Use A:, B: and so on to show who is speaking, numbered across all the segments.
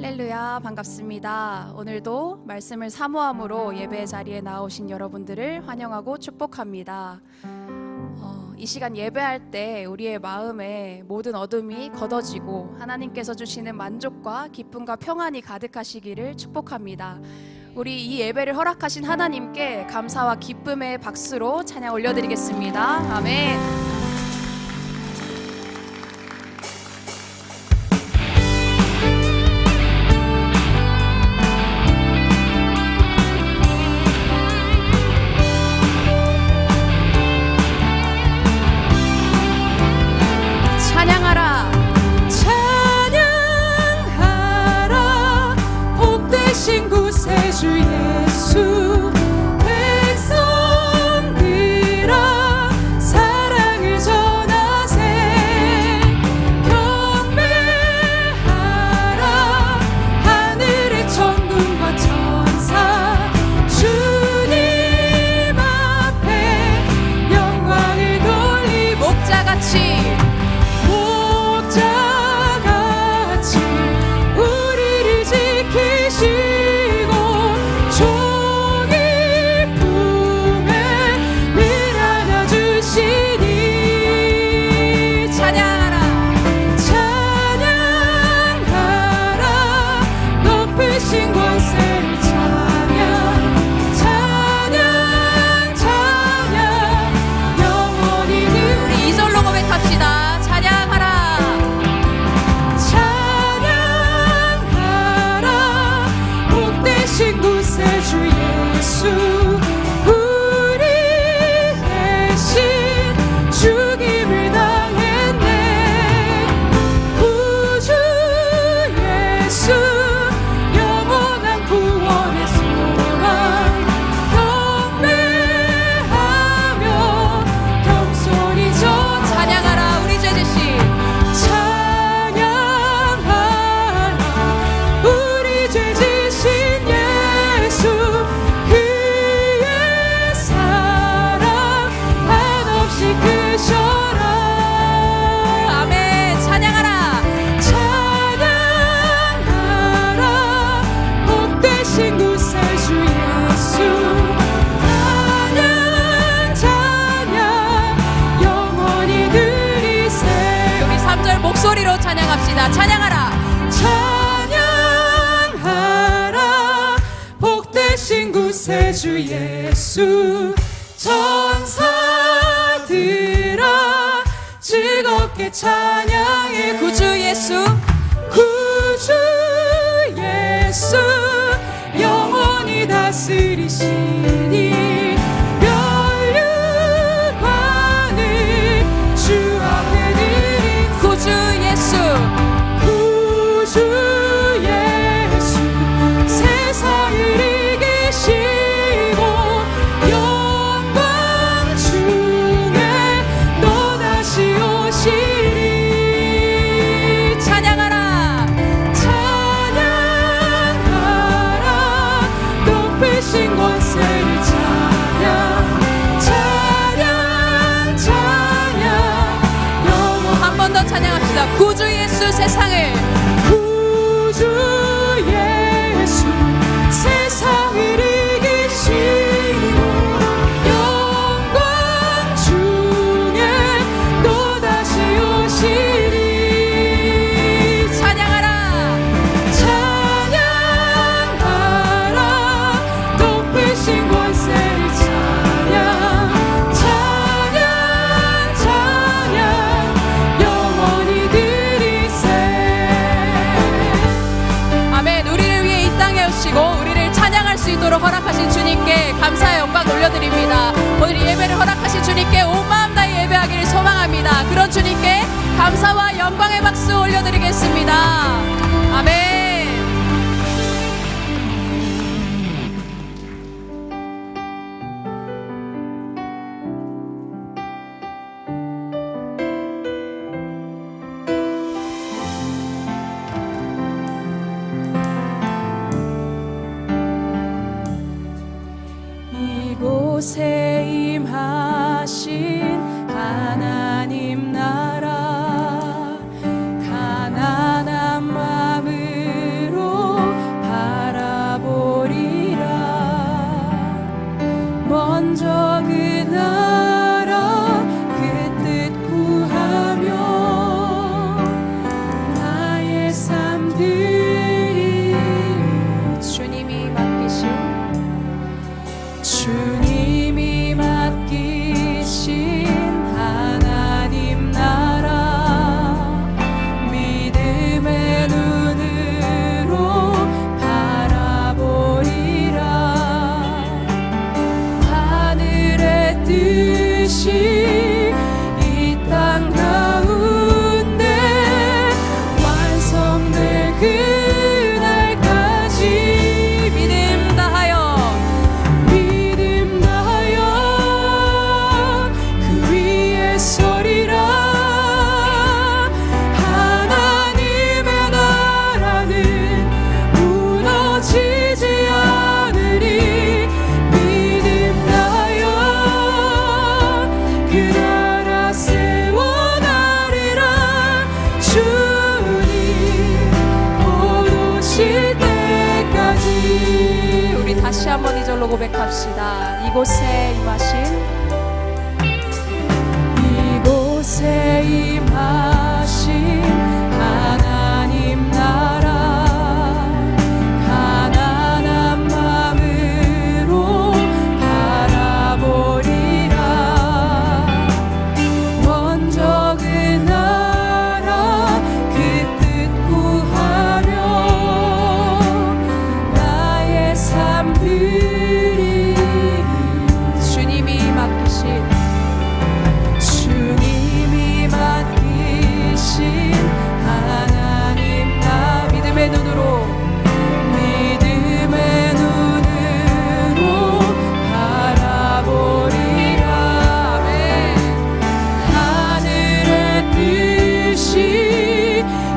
A: 할렐루야, 반갑습니다. 오늘도 말씀을 사모함으로 예배 자리에 나오신 여러분들을 환영하고 축복합니다. 이 시간 예배할 때 우리의 마음에 모든 어둠이 걷어지고 하나님께서 주시는 만족과 기쁨과 평안이 가득하시기를 축복합니다. 우리 이 예배를 허락하신 하나님께 감사와 기쁨의 박수로 찬양 올려드리겠습니다. 아멘.
B: 주 예수 백성들아 사랑을 전하세 경배하라 하늘의 천군과 천사 주님 앞에 영광을 돌리 목자같이 우리를 지키시 찬양하라 찬양하라 복되신 구세주 예수 천사들아 즐겁게 찬양해 구주 예수 영원히 다스리시니 면류관을 주 앞에 드린 구주 예수 세상을 이기시고 영광 중에 또다시 오시리 찬양하라 높으신 권세를 찬양 영원 한 번 더 찬양합시다. 구주 예수 세상을 세상을 이기시고 영광 중에 또다시 오시리 찬양하라 높으신 권세를 찬양 영원히 드리세 아멘. 우리를 위해 이 땅에 오시고 우리를 찬양할 수 있도록 허락하신 주님께 감사의 영광 올려드립니다. 오늘 예배를 허락하신 주님께 온 마음 다해 예배하기를 소망합니다. 그런 주님께 감사와 영광의 박수 올려드리겠습니다. 아멘. 이곳에 임하신 하나님 나라 가난한 마음으로
A: 한번 이절로 고백합시다. 이곳에 임하신,
B: 이곳에 임하신 하나님 나라, 가난한 마음으로 바라보리라. 먼저 그 나라 그 뜻 구하며 나의 삶 드리리. 주님이 맡기신 하나님 나 믿음의 눈으로 바라보리라. 아멘. 하늘의 뜻이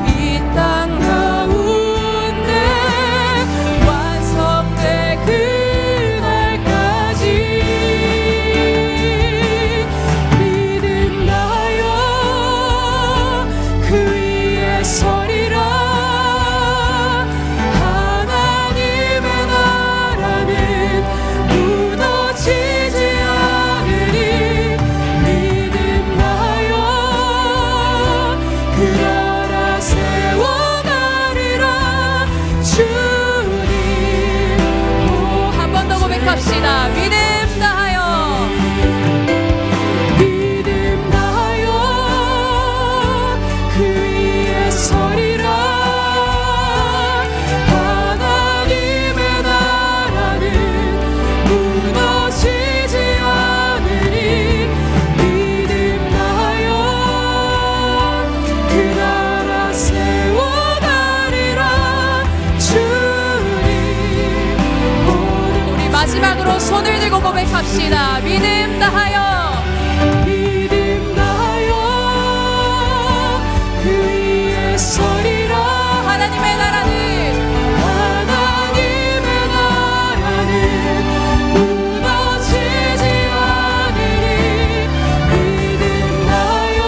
B: 이 땅 가운데 완성될 그날까지 믿음나여 그 위에 서리라. 하나님의 나라는 무너지지 않으리. 믿음나여 그 나라 세워가리라. 주님. 한 번 더 고백합시다. 믿음 다하여 그 위에 서리라. 하나님의 나라는 무너지지 않으리. 믿음나여 그 나라 세워가리라. 주님. 우리 마지막으로 손을 들고 고백합시다. 믿음 다하여 그 위에 서리라. 하나님의 나라는 무너지지 않으리. 믿음나여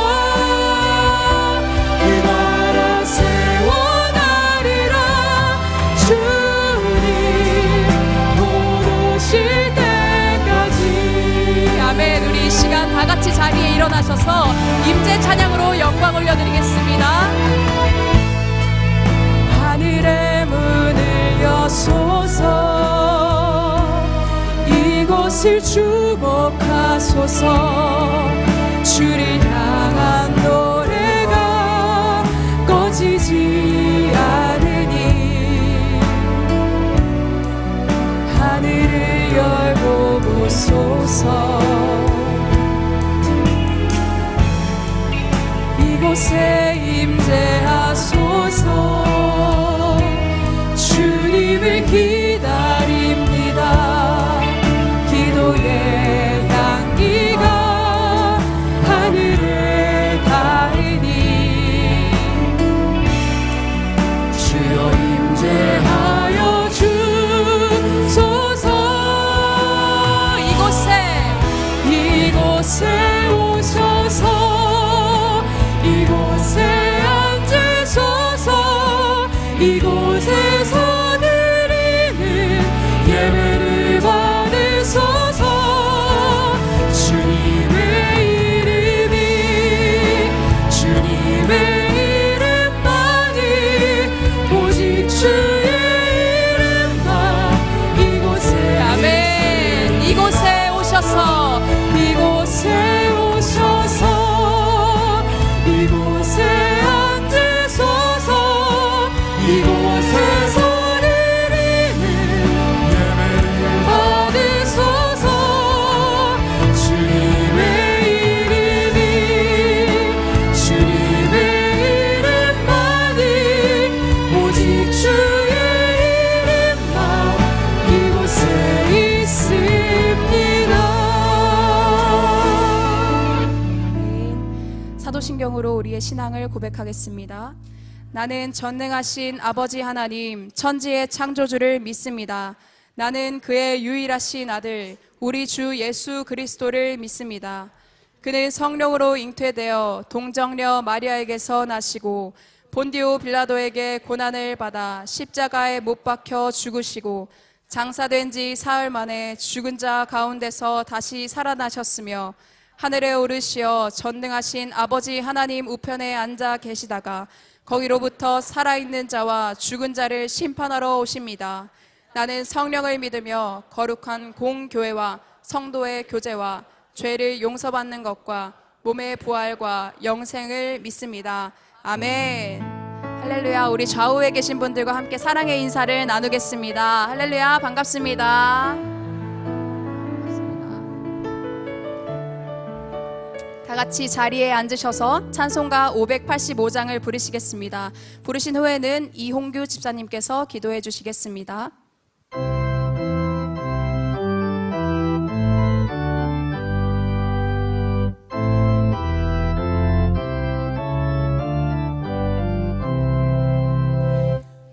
B: 그 나라 세워가리라. 주님 오실 때까지. 아멘. 우리 이 시간 다 같이 자리에 일어나셔서 임재 찬양으로 영광 올려드리겠습니다. 하늘의 문을 여소서. 이곳을 주목하소서. 주를 향한 노래가 꺼지지 않으니. 하늘을 열고 보소서. 이곳에 임재하소서. 주님을 기다립니다. 기도의 향기가 하늘을 닿으니. 주여 임재하여 주소서. 이곳에 오셔서 이곳에 앉으소서. 이곳에서 드리는 예배를 받으소서. 주님의 이름만이 오직 주의 이름만. 이곳에 아멘. 이곳에 오셔서 이곳에 앉으소서. 이곳에서 드리는 예배를 받으소서. 주님의 이름만이 오직 주의 이름만 이곳에 있습니다.
A: 사도신경으로 우리의 신앙을 고백하겠습니다. 나는 전능하신 아버지 하나님 천지의 창조주를 믿습니다. 나는 그의 유일하신 아들 우리 주 예수 그리스도를 믿습니다. 그는 성령으로 잉태되어 동정녀 마리아에게서 나시고 본디오 빌라도에게 고난을 받아 십자가에 못 박혀 죽으시고 장사된 지 사흘 만에 죽은 자 가운데서 다시 살아나셨으며 하늘에 오르시어 전능하신 아버지 하나님 우편에 앉아 계시다가 거기로부터 살아있는 자와 죽은 자를 심판하러 오십니다. 나는 성령을 믿으며 거룩한 공교회와 성도의 교제와 죄를 용서받는 것과 몸의 부활과 영생을 믿습니다. 아멘. 할렐루야. 우리 좌우에 계신 분들과 함께 사랑의 인사를 나누겠습니다. 할렐루야. 반갑습니다. 다 같이 자리에 앉으셔서 찬송가 585장을 부르시겠습니다. 부르신 후에는 이홍규 집사님께서 기도해 주시겠습니다.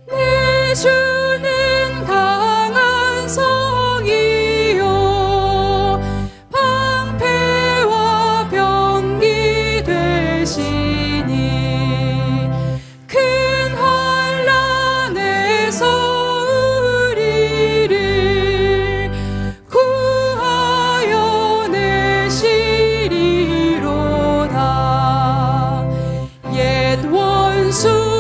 B: 내 주는 강한 성이요 방패와 병기 되시니 큰 환난에서 우리를 구하여 내시리로다. 옛 원수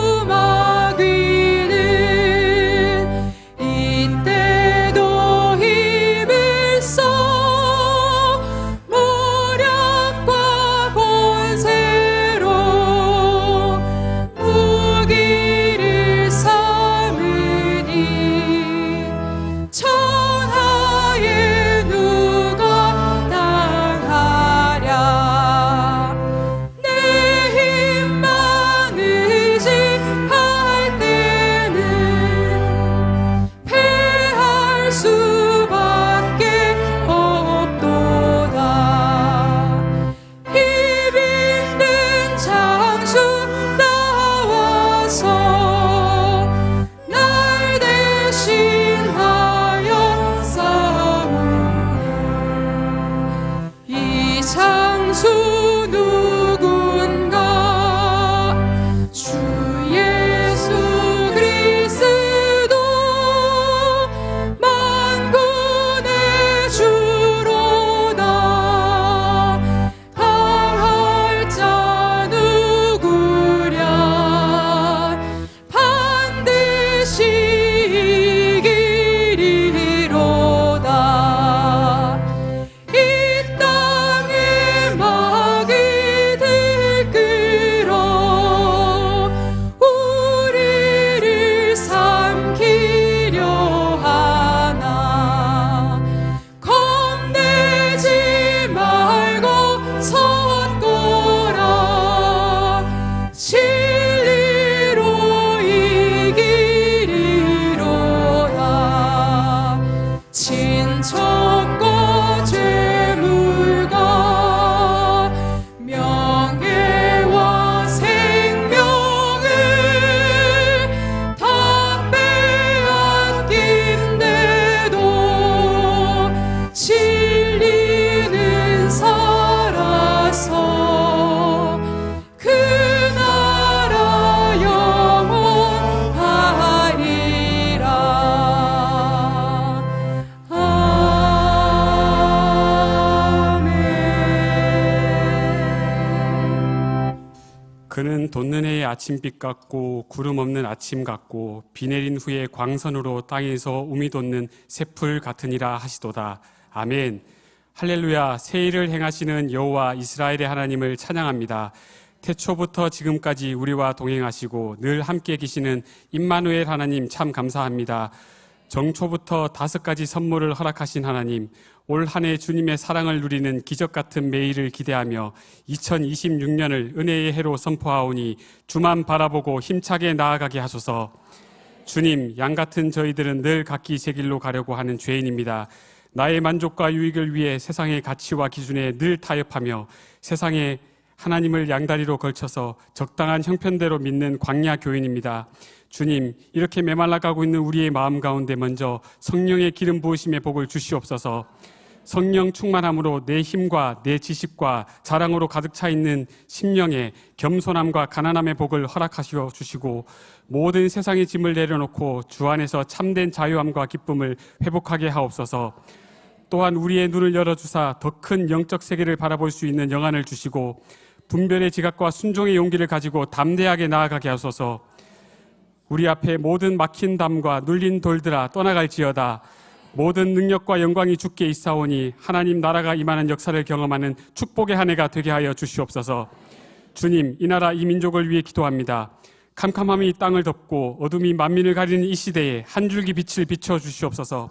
C: 그는 돋는 해의 아침빛 같고 구름 없는 아침 같고 비 내린 후에 광선으로 땅에서 우미 돋는 새풀 같으니라 하시도다. 아멘. 할렐루야. 새 일을 행하시는 여호와 이스라엘의 하나님을 찬양합니다. 태초부터 지금까지 우리와 동행하시고 늘 함께 계시는 임마누엘 하나님 참 감사합니다. 정초부터 5가지 선물을 허락하신 하나님, 올 한 해 주님의 사랑을 누리는 기적 같은 매일을 기대하며 2026년을 은혜의 해로 선포하오니 주만 바라보고 힘차게 나아가게 하소서. 주님, 양 같은 저희들은 늘 각기 제 길로 가려고 하는 죄인입니다. 나의 만족과 유익을 위해 세상의 가치와 기준에 늘 타협하며 세상에 하나님을 양다리로 걸쳐서 적당한 형편대로 믿는 광야 교인입니다. 주님, 이렇게 메말라가고 있는 우리의 마음 가운데 먼저 성령의 기름 부으심의 복을 주시옵소서. 성령 충만함으로 내 힘과 내 지식과 자랑으로 가득 차 있는 심령에 겸손함과 가난함의 복을 허락하시어 주시고 모든 세상의 짐을 내려놓고 주 안에서 참된 자유함과 기쁨을 회복하게 하옵소서. 또한 우리의 눈을 열어주사 더 큰 영적 세계를 바라볼 수 있는 영안을 주시고 분별의 지각과 순종의 용기를 가지고 담대하게 나아가게 하소서. 우리 앞에 모든 막힌 담과 눌린 돌들아 떠나갈지어다. 모든 능력과 영광이 주께 있사오니 하나님 나라가 임하는 역사를 경험하는 축복의 한 해가 되게 하여 주시옵소서. 주님, 이 나라 이 민족을 위해 기도합니다. 캄캄함이 땅을 덮고 어둠이 만민을 가리는 이 시대에 한 줄기 빛을 비춰 주시옵소서.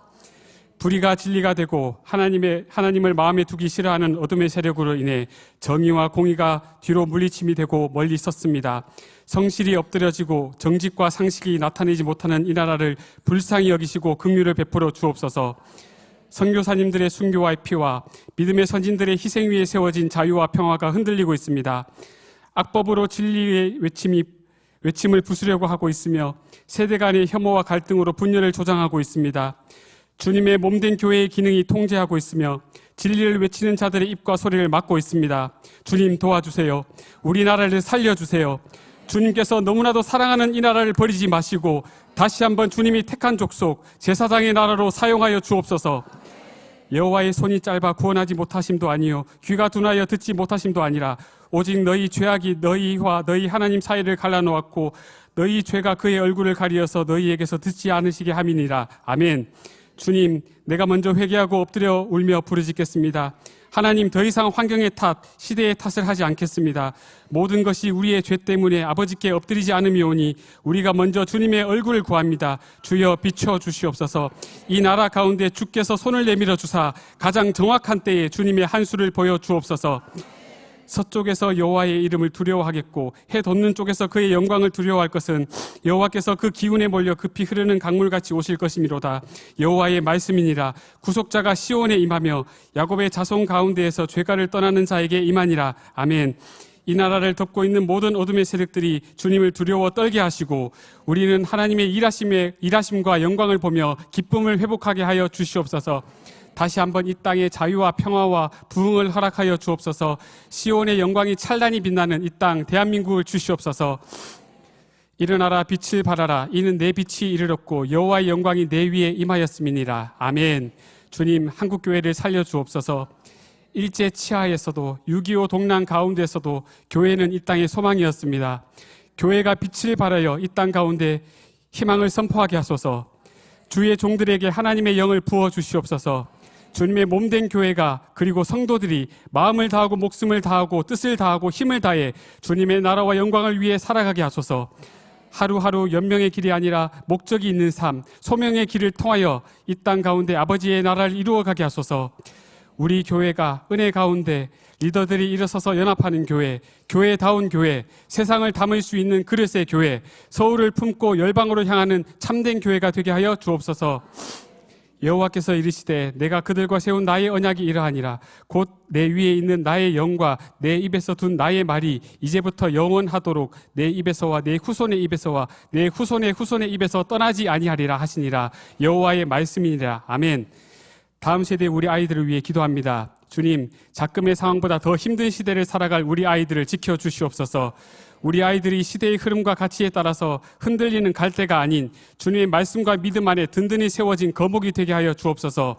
C: 불의가 진리가 되고 하나님을 마음에 두기 싫어하는 어둠의 세력으로 인해 정의와 공의가 뒤로 물리침이 되고 멀리 섰습니다. 성실이 엎드려지고 정직과 상식이 나타내지 못하는 이 나라를 불쌍히 여기시고 긍휼을 베풀어 주옵소서. 선교사님들의 순교와 피와 믿음의 선진들의 희생 위에 세워진 자유와 평화가 흔들리고 있습니다. 악법으로 진리의 외침을 부수려고 하고 있으며 세대 간의 혐오와 갈등으로 분열을 조장하고 있습니다. 주님의 몸된 교회의 기능이 통제하고 있으며 진리를 외치는 자들의 입과 소리를 막고 있습니다. 주님 도와주세요. 우리나라를 살려주세요. 주님께서 너무나도 사랑하는 이 나라를 버리지 마시고 다시 한번 주님이 택한 족속 제사장의 나라로 사용하여 주옵소서. 여호와의 손이 짧아 구원하지 못하심도 아니요 귀가 둔하여 듣지 못하심도 아니라 오직 너희 죄악이 너희와 너희 하나님 사이를 갈라놓았고 너희 죄가 그의 얼굴을 가리어서 너희에게서 듣지 않으시게 함이니라. 아멘. 주님, 내가 먼저 회개하고 엎드려 울며 부르짖겠습니다. 하나님, 더 이상 환경의 탓, 시대의 탓을 하지 않겠습니다. 모든 것이 우리의 죄 때문에 아버지께 엎드리지 않음이오니 우리가 먼저 주님의 얼굴을 구합니다. 주여 비춰 주시옵소서. 이 나라 가운데 주께서 손을 내밀어 주사 가장 정확한 때에 주님의 한수를 보여 주옵소서. 서쪽에서 여호와의 이름을 두려워하겠고 해 돋는 쪽에서 그의 영광을 두려워할 것은 여호와께서 그 기운에 몰려 급히 흐르는 강물같이 오실 것이미로다. 여호와의 말씀이니라. 구속자가 시온에 임하며 야곱의 자손 가운데에서 죄가를 떠나는 자에게 임하니라. 아멘. 이 나라를 덮고 있는 모든 어둠의 세력들이 주님을 두려워 떨게 하시고 우리는 하나님의 일하심과 영광을 보며 기쁨을 회복하게 하여 주시옵소서. 다시 한번 이 땅에 자유와 평화와 부흥을 허락하여 주옵소서. 시온의 영광이 찬란히 빛나는 이 땅 대한민국을 주시옵소서. 일어나라 빛을 발하라. 이는 내 빛이 이르렀고 여호와의 영광이 내 위에 임하였음이니라. 아멘. 주님, 한국교회를 살려 주옵소서. 일제 치하에서도 6.25 동란 가운데서도 교회는 이 땅의 소망이었습니다. 교회가 빛을 발하여 이 땅 가운데 희망을 선포하게 하소서. 주의 종들에게 하나님의 영을 부어 주시옵소서. 주님의 몸된 교회가 그리고 성도들이 마음을 다하고 목숨을 다하고 뜻을 다하고 힘을 다해 주님의 나라와 영광을 위해 살아가게 하소서. 하루하루 연명의 길이 아니라 목적이 있는 삶, 소명의 길을 통하여 이 땅 가운데 아버지의 나라를 이루어가게 하소서. 우리 교회가 은혜 가운데 리더들이 일어서서 연합하는 교회, 교회다운 교회, 세상을 담을 수 있는 그릇의 교회, 서울을 품고 열방으로 향하는 참된 교회가 되게 하여 주옵소서. 여호와께서 이르시되 내가 그들과 세운 나의 언약이 이러하니라. 곧 내 위에 있는 나의 영과 내 입에서 둔 나의 말이 이제부터 영원하도록 내 입에서와 내 후손의 입에서와 내 후손의 후손의 입에서 떠나지 아니하리라 하시니라. 여호와의 말씀이니라. 아멘. 다음 세대 우리 아이들을 위해 기도합니다. 주님, 작금의 상황보다 더 힘든 시대를 살아갈 우리 아이들을 지켜주시옵소서. 우리 아이들이 시대의 흐름과 가치에 따라서 흔들리는 갈대가 아닌 주님의 말씀과 믿음 안에 든든히 세워진 거목이 되게 하여 주옵소서.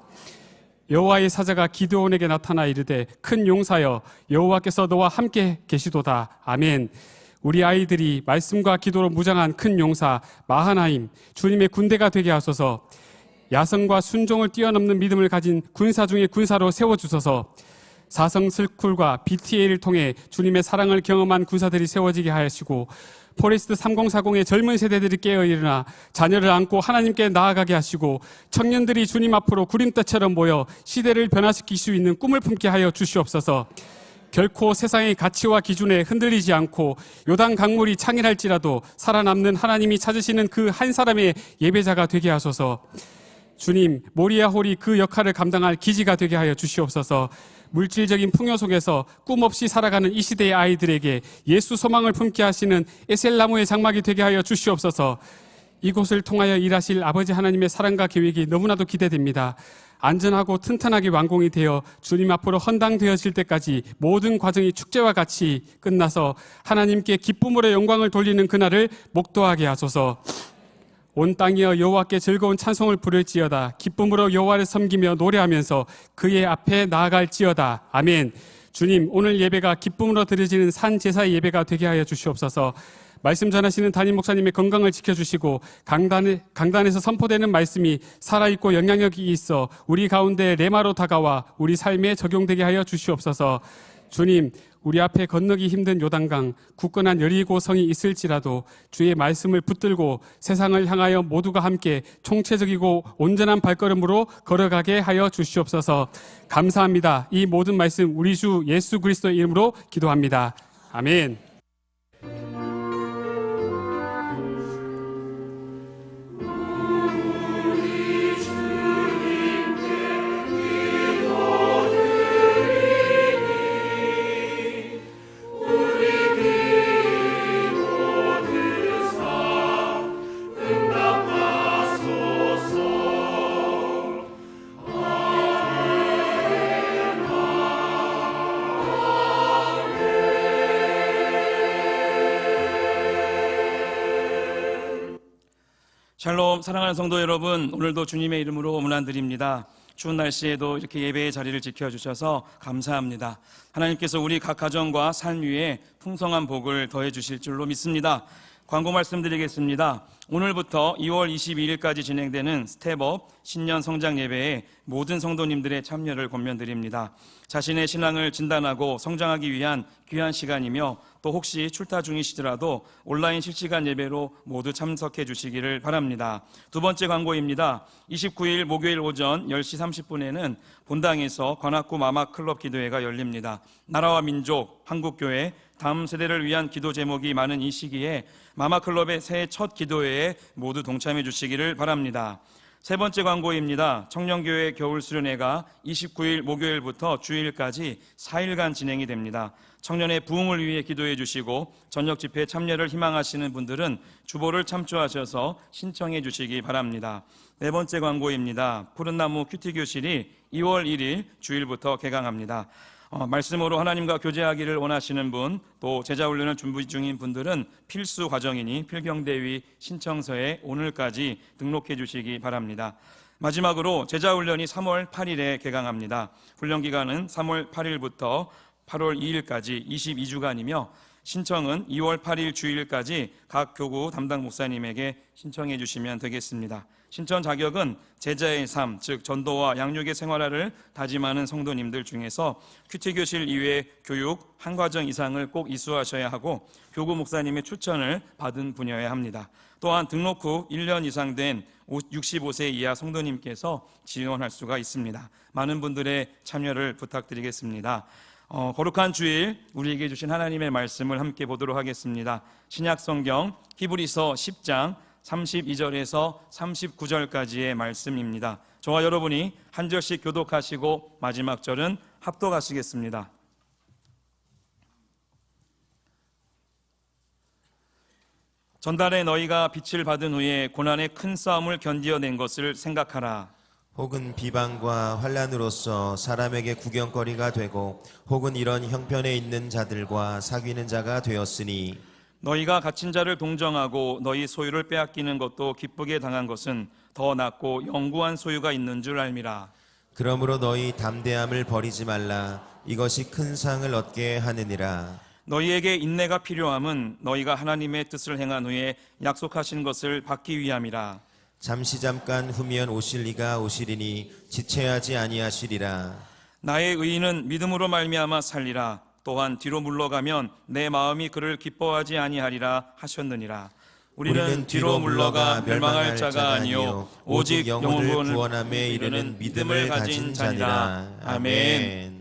C: 여호와의 사자가 기드온에게 나타나 이르되 큰 용사여 여호와께서 너와 함께 계시도다. 아멘. 우리 아이들이 말씀과 기도로 무장한 큰 용사 마하나임 주님의 군대가 되게 하소서. 야성과 순종을 뛰어넘는 믿음을 가진 군사 중의 군사로 세워주소서. 사성 슬쿨과 BTA를 통해 주님의 사랑을 경험한 군사들이 세워지게 하시고 포레스트 3040의 젊은 세대들이 깨어 일어나 자녀를 안고 하나님께 나아가게 하시고 청년들이 주님 앞으로 구름대처럼 모여 시대를 변화시킬 수 있는 꿈을 품게 하여 주시옵소서. 결코 세상의 가치와 기준에 흔들리지 않고 요단 강물이 창일할지라도 살아남는 하나님이 찾으시는 그 한 사람의 예배자가 되게 하소서. 주님, 모리아 홀이 그 역할을 감당할 기지가 되게 하여 주시옵소서. 물질적인 풍요 속에서 꿈 없이 살아가는 이 시대의 아이들에게 예수 소망을 품게 하시는 에셀나무의 장막이 되게 하여 주시옵소서. 이곳을 통하여 일하실 아버지 하나님의 사랑과 계획이 너무나도 기대됩니다. 안전하고 튼튼하게 완공이 되어 주님 앞으로 헌당되어질 때까지 모든 과정이 축제와 같이 끝나서 하나님께 기쁨으로 영광을 돌리는 그날을 목도하게 하소서. 온 땅이여 여호와께 즐거운 찬송을 부를지어다. 기쁨으로 여호와를 섬기며 노래하면서 그의 앞에 나아갈지어다. 아멘. 주님, 오늘 예배가 기쁨으로 드려지는 산 제사의 예배가 되게 하여 주시옵소서. 말씀 전하시는 담임 목사님의 건강을 지켜주시고 강단에서 선포되는 말씀이 살아있고 영향력이 있어 우리 가운데 레마로 다가와 우리 삶에 적용되게 하여 주시옵소서. 주님, 우리 앞에 건너기 힘든 요단강, 굳건한 여리고 성이 있을지라도 주의 말씀을 붙들고 세상을 향하여 모두가 함께 총체적이고 온전한 발걸음으로 걸어가게 하여 주시옵소서. 감사합니다. 이 모든 말씀 우리 주 예수 그리스도의 이름으로 기도합니다. 아멘.
D: 샬롬, 사랑하는 성도 여러분, 오늘도 주님의 이름으로 문안드립니다. 추운 날씨에도 이렇게 예배의 자리를 지켜주셔서 감사합니다. 하나님께서 우리 각 가정과 삶 위에 풍성한 복을 더해 주실 줄로 믿습니다. 광고 말씀드리겠습니다. 오늘부터 2월 22일까지 진행되는 스텝업 신년 성장 예배에 모든 성도님들의 참여를 권면드립니다. 자신의 신앙을 진단하고 성장하기 위한 귀한 시간이며 또 혹시 출타 중이시더라도 온라인 실시간 예배로 모두 참석해 주시기를 바랍니다. 두 번째 광고입니다. 29일 목요일 오전 10시 30분에는 본당에서 관악구 마마클럽 기도회가 열립니다. 나라와 민족, 한국교회, 다음 세대를 위한 기도 제목이 많은 이 시기에 마마클럽의 새해 첫 기도회에 모두 동참해 주시기를 바랍니다. 세 번째 광고입니다. 청년교회 겨울수련회가 29일 목요일부터 주일까지 4일간 진행이 됩니다. 청년의 부흥을 위해 기도해 주시고 저녁 집회 참여를 희망하시는 분들은 주보를 참조하셔서 신청해 주시기 바랍니다. 네 번째 광고입니다. 푸른나무 큐티교실이 2월 1일 주일부터 개강합니다. 말씀으로 하나님과 교제하기를 원하시는 분, 또 제자훈련을 준비 중인 분들은 필수 과정이니 필경대위 신청서에 오늘까지 등록해 주시기 바랍니다. 마지막으로 제자훈련이 3월 8일에 개강합니다. 훈련기간은 3월 8일부터 8월 2일까지 22주간이며 신청은 2월 8일 주일까지 각 교구 담당 목사님에게 신청해 주시면 되겠습니다. 신청 자격은 제자의 삶, 즉 전도와 양육의 생활화를 다짐하는 성도님들 중에서 큐티교실 이외 교육 한 과정 이상을 꼭 이수하셔야 하고 교구 목사님의 추천을 받은 분이어야 합니다. 또한 등록 후 1년 이상 된 65세 이하 성도님께서 지원할 수가 있습니다. 많은 분들의 참여를 부탁드리겠습니다. 거룩한 주일 우리에게 주신 하나님의 말씀을 함께 보도록 하겠습니다. 신약성경 히브리서 10장 32절에서 39절까지의 말씀입니다. 저와 여러분이 한 절씩 교독하시고 마지막 절은 합독하시겠습니다. 전달에 너희가 빛을 받은 후에 고난의 큰 싸움을 견디어낸 것을 생각하라.
E: 혹은 비방과 환난으로서 사람에게 구경거리가 되고 혹은 이런 형편에 있는 자들과 사귀는 자가 되었으니
D: 너희가 갇힌 자를 동정하고 너희 소유를 빼앗기는 것도 기쁘게 당한 것은 더 낫고 영구한 소유가 있는 줄 알미라.
E: 그러므로 너희 담대함을 버리지 말라. 이것이 큰 상을 얻게 하느니라.
D: 너희에게 인내가 필요함은 너희가 하나님의 뜻을 행한 후에 약속하신 것을 받기 위함이라.
E: 잠깐 후면 오실 이가 오시리니 지체하지 아니하시리라.
D: 나의 의인은 믿음으로 말미암아 살리라. 또한 뒤로 물러가면 내 마음이 그를 기뻐하지 아니하리라 하셨느니라. 우리는 뒤로 물러가 멸망할 자가 아니요 오직 영혼을 구원함에 이르는 믿음을 가진 자니라. 아멘.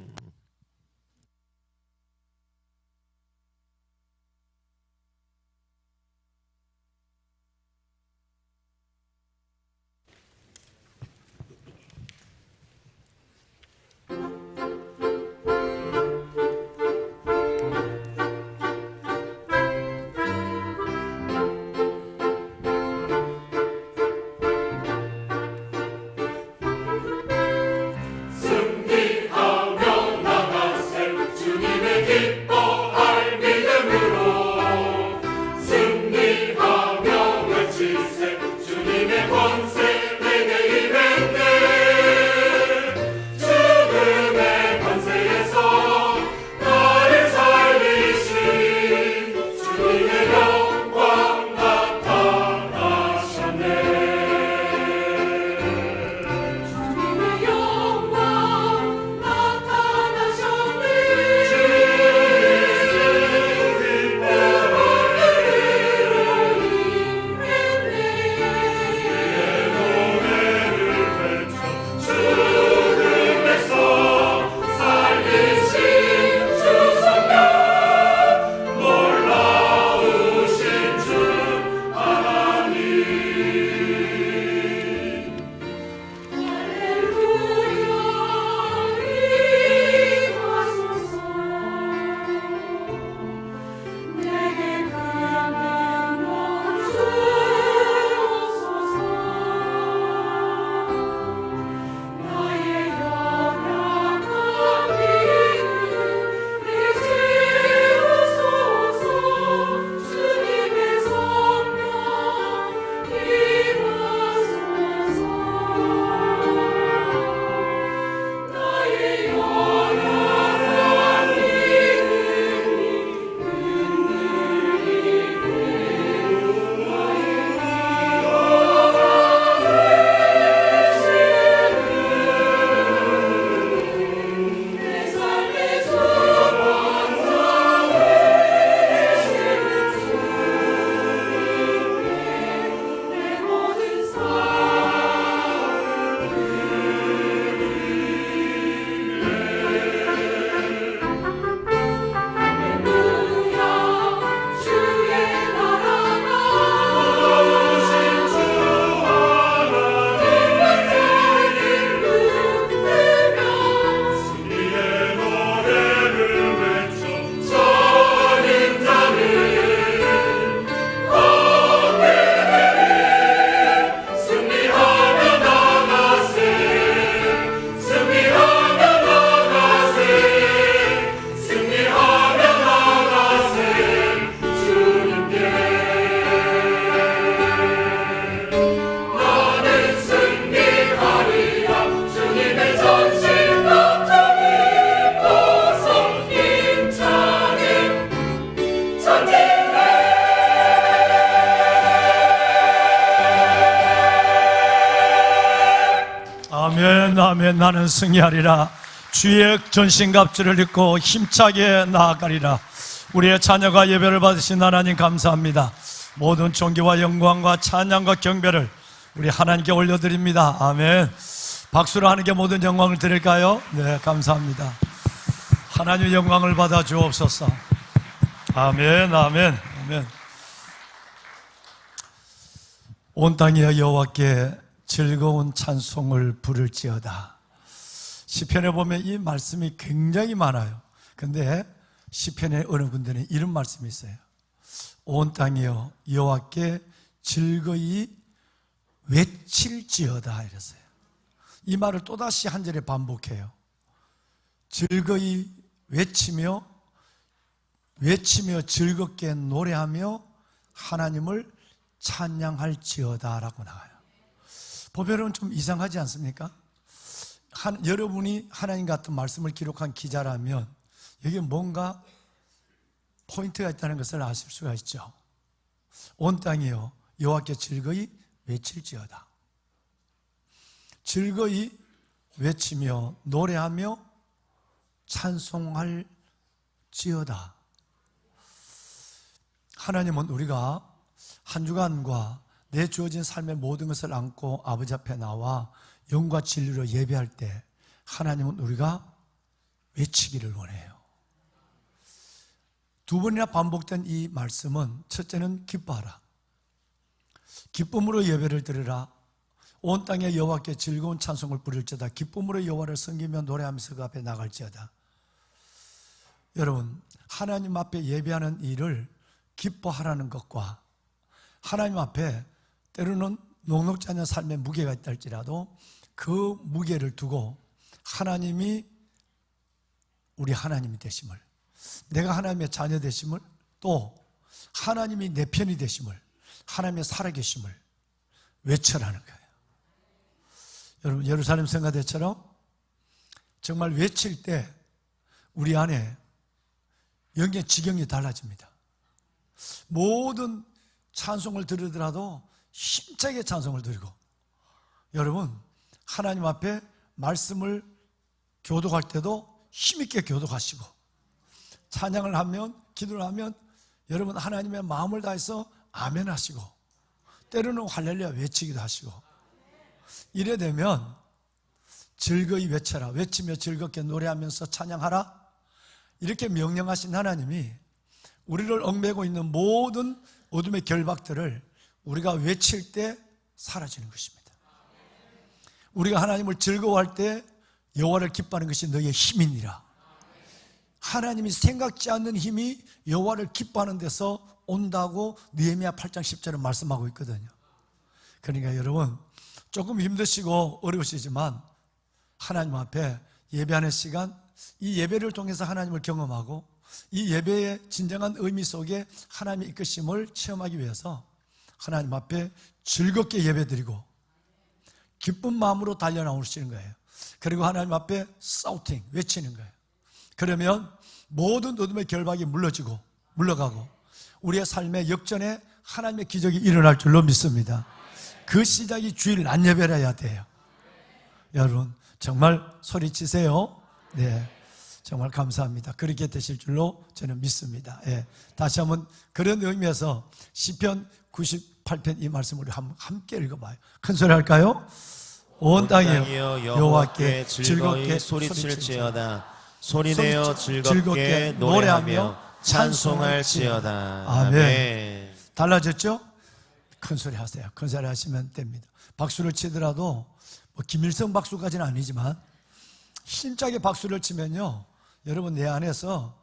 F: 아멘, 아멘. 나는 승리하리라. 주의 전신갑주를 입고 힘차게 나아가리라. 우리의 자녀가 예배를 받으신 하나님 감사합니다. 모든 존귀와 영광과 찬양과 경배를 우리 하나님께 올려드립니다. 아멘. 박수로 하나님께 모든 영광을 드릴까요? 네, 감사합니다. 하나님의 영광을 받아 주옵소서. 아멘, 아멘, 아멘. 온 땅이여 여호와께 즐거운 찬송을 부를지어다. 시편에 보면 이 말씀이 굉장히 많아요. 근데 시편의 어느 군데는 이런 말씀이 있어요. 온 땅이여 여호와께 즐거이 외칠지어다 이랬어요. 이 말을 또다시 한 절에 반복해요. 즐거이 외치며 즐겁게 노래하며 하나님을 찬양할지어다 라고 나와요. 보면은 좀 이상하지 않습니까? 여러분이 하나님 같은 말씀을 기록한 기자라면 여기에 뭔가 포인트가 있다는 것을 아실 수가 있죠. 온 땅이여 여호와께 즐거이 외칠지어다. 즐거이 외치며 노래하며 찬송할지어다. 하나님은 우리가 한 주간과 내 주어진 삶의 모든 것을 안고 아버지 앞에 나와 영과 진리로 예배할 때 하나님은 우리가 외치기를 원해요. 두 번이나 반복된 이 말씀은 첫째는 기뻐하라. 기쁨으로 예배를 드리라. 온 땅에 여호와께 즐거운 찬송을 부를지어다. 기쁨으로 여호와를 섬기며 노래하면서 그 앞에 나갈지어다. 여러분, 하나님 앞에 예배하는 일을 기뻐하라는 것과 하나님 앞에 때로는 녹록지 않은 삶의 무게가 있다 할지라도 그 무게를 두고 하나님이 우리 하나님이 되심을, 내가 하나님의 자녀 되심을, 또 하나님이 내 편이 되심을, 하나님의 살아계심을 외쳐라는 거예요. 여러분, 예루살렘 성가대처럼 정말 외칠 때 우리 안에 영의 지경이 달라집니다. 모든 찬송을 드리더라도 힘차게 찬송을 드리고, 여러분 하나님 앞에 말씀을 교독할 때도 힘있게 교독하시고, 찬양을 하면, 기도를 하면 여러분 하나님의 마음을 다해서 아멘 하시고, 때로는 할렐루야 외치기도 하시고, 이래 되면 즐거이 외쳐라, 외치며 즐겁게 노래하면서 찬양하라, 이렇게 명령하신 하나님이 우리를 얽매고 있는 모든 어둠의 결박들을 우리가 외칠 때 사라지는 것입니다. 우리가 하나님을 즐거워할 때 여호와를 기뻐하는 것이 너희의 힘이니라. 하나님이 생각지 않는 힘이 여호와를 기뻐하는 데서 온다고 느헤미야 8장 10절은 말씀하고 있거든요. 그러니까 여러분, 조금 힘드시고 어려우시지만 하나님 앞에 예배하는 시간, 이 예배를 통해서 하나님을 경험하고 이 예배의 진정한 의미 속에 하나님의 이끄심을 체험하기 위해서 하나님 앞에 즐겁게 예배드리고 기쁜 마음으로 달려나오시는 거예요. 그리고 하나님 앞에 사우팅, 외치는 거예요. 그러면 모든 어둠의 결박이 물러가고 우리의 삶의 역전에 하나님의 기적이 일어날 줄로 믿습니다. 그 시작이 주일 낮 예배라야 돼요. 여러분 정말 소리치세요. 네, 정말 감사합니다. 그렇게 되실 줄로 저는 믿습니다. 예, 다시 한번 그런 의미에서 시편 98편 이 말씀을 함께 읽어봐요. 큰 소리 할까요? 온 땅이여 여호와께 즐겁게
E: 소리칠지어다. 소리내어 즐겁게 노래하며 찬송할지어다.
F: 아멘. 달라졌죠? 큰 소리 하세요. 큰 소리 하시면 됩니다. 박수를 치더라도 뭐 김일성 박수까지는 아니지만 힘차게 박수를 치면요, 여러분 내 안에서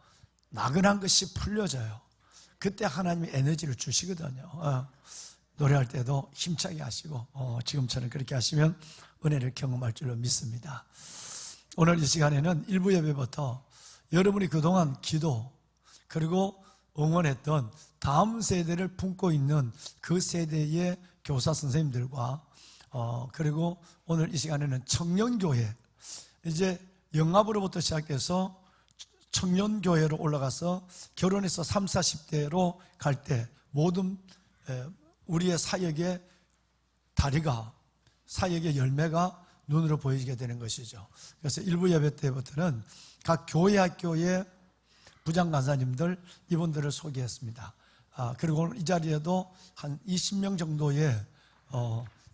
F: 나른한 것이 풀려져요. 그때 하나님이 에너지를 주시거든요. 노래할 때도 힘차게 하시고 지금처럼 그렇게 하시면 은혜를 경험할 줄로 믿습니다. 오늘 이 시간에는 일부 예배부터 여러분이 그동안 기도 그리고 응원했던 다음 세대를 품고 있는 그 세대의 교사 선생님들과 그리고 오늘 이 시간에는 청년교회, 이제 영합으로부터 시작해서 청년교회로 올라가서 결혼해서 30, 40대로 갈 때 모든 우리의 사역의 다리가, 사역의 열매가 눈으로 보이게 되는 것이죠. 그래서 일부 예배 때부터는 각 교회 학교의 부장 간사님들 이분들을 소개했습니다. 그리고 오늘 이 자리에도 한 20명 정도의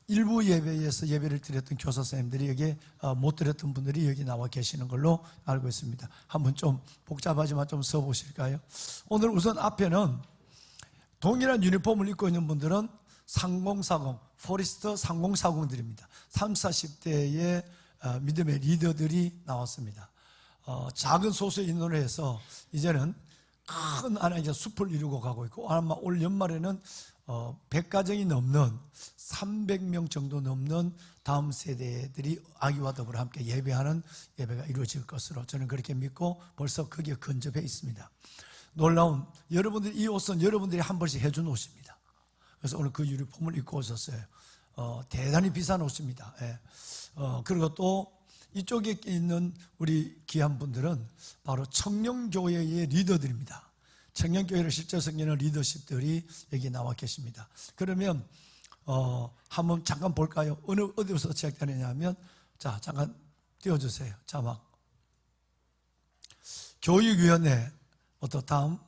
F: 일부 예배에서 예배를 드렸던 교사 선생님들이 여기 못 드렸던 분들이 여기 나와 계시는 걸로 알고 있습니다. 한번 좀 복잡하지만 좀 써보실까요? 오늘 우선 앞에는 동일한 유니폼을 입고 있는 분들은 3040, 포리스터 3040들입니다. 30, 40대의 믿음의 리더들이 나왔습니다. 작은 소수의 인원을 해서 이제는 큰 하나의 숲을 이루고 가고 있고, 아마 올 연말에는 100가정이 넘는 300명 정도 넘는 다음 세대들이 아기와 더불어 함께 예배하는 예배가 이루어질 것으로 저는 그렇게 믿고 벌써 거기에 근접해 있습니다. 놀라운, 여러분들 이 옷은 여러분들이 한 벌씩 해준 옷입니다. 그래서 오늘 그 유니폼을 입고 오셨어요. 대단히 비싼 옷입니다. 예. 그리고 또 이쪽에 있는 우리 귀한 분들은 바로 청년교회의 리더들입니다. 청년교회를 실제 섬기는 리더십들이 여기 나와 계십니다. 그러면 한번 잠깐 볼까요? 어디서 시작되느냐 하면, 자, 잠깐 띄워주세요. 자막. 교육위원회, 다음.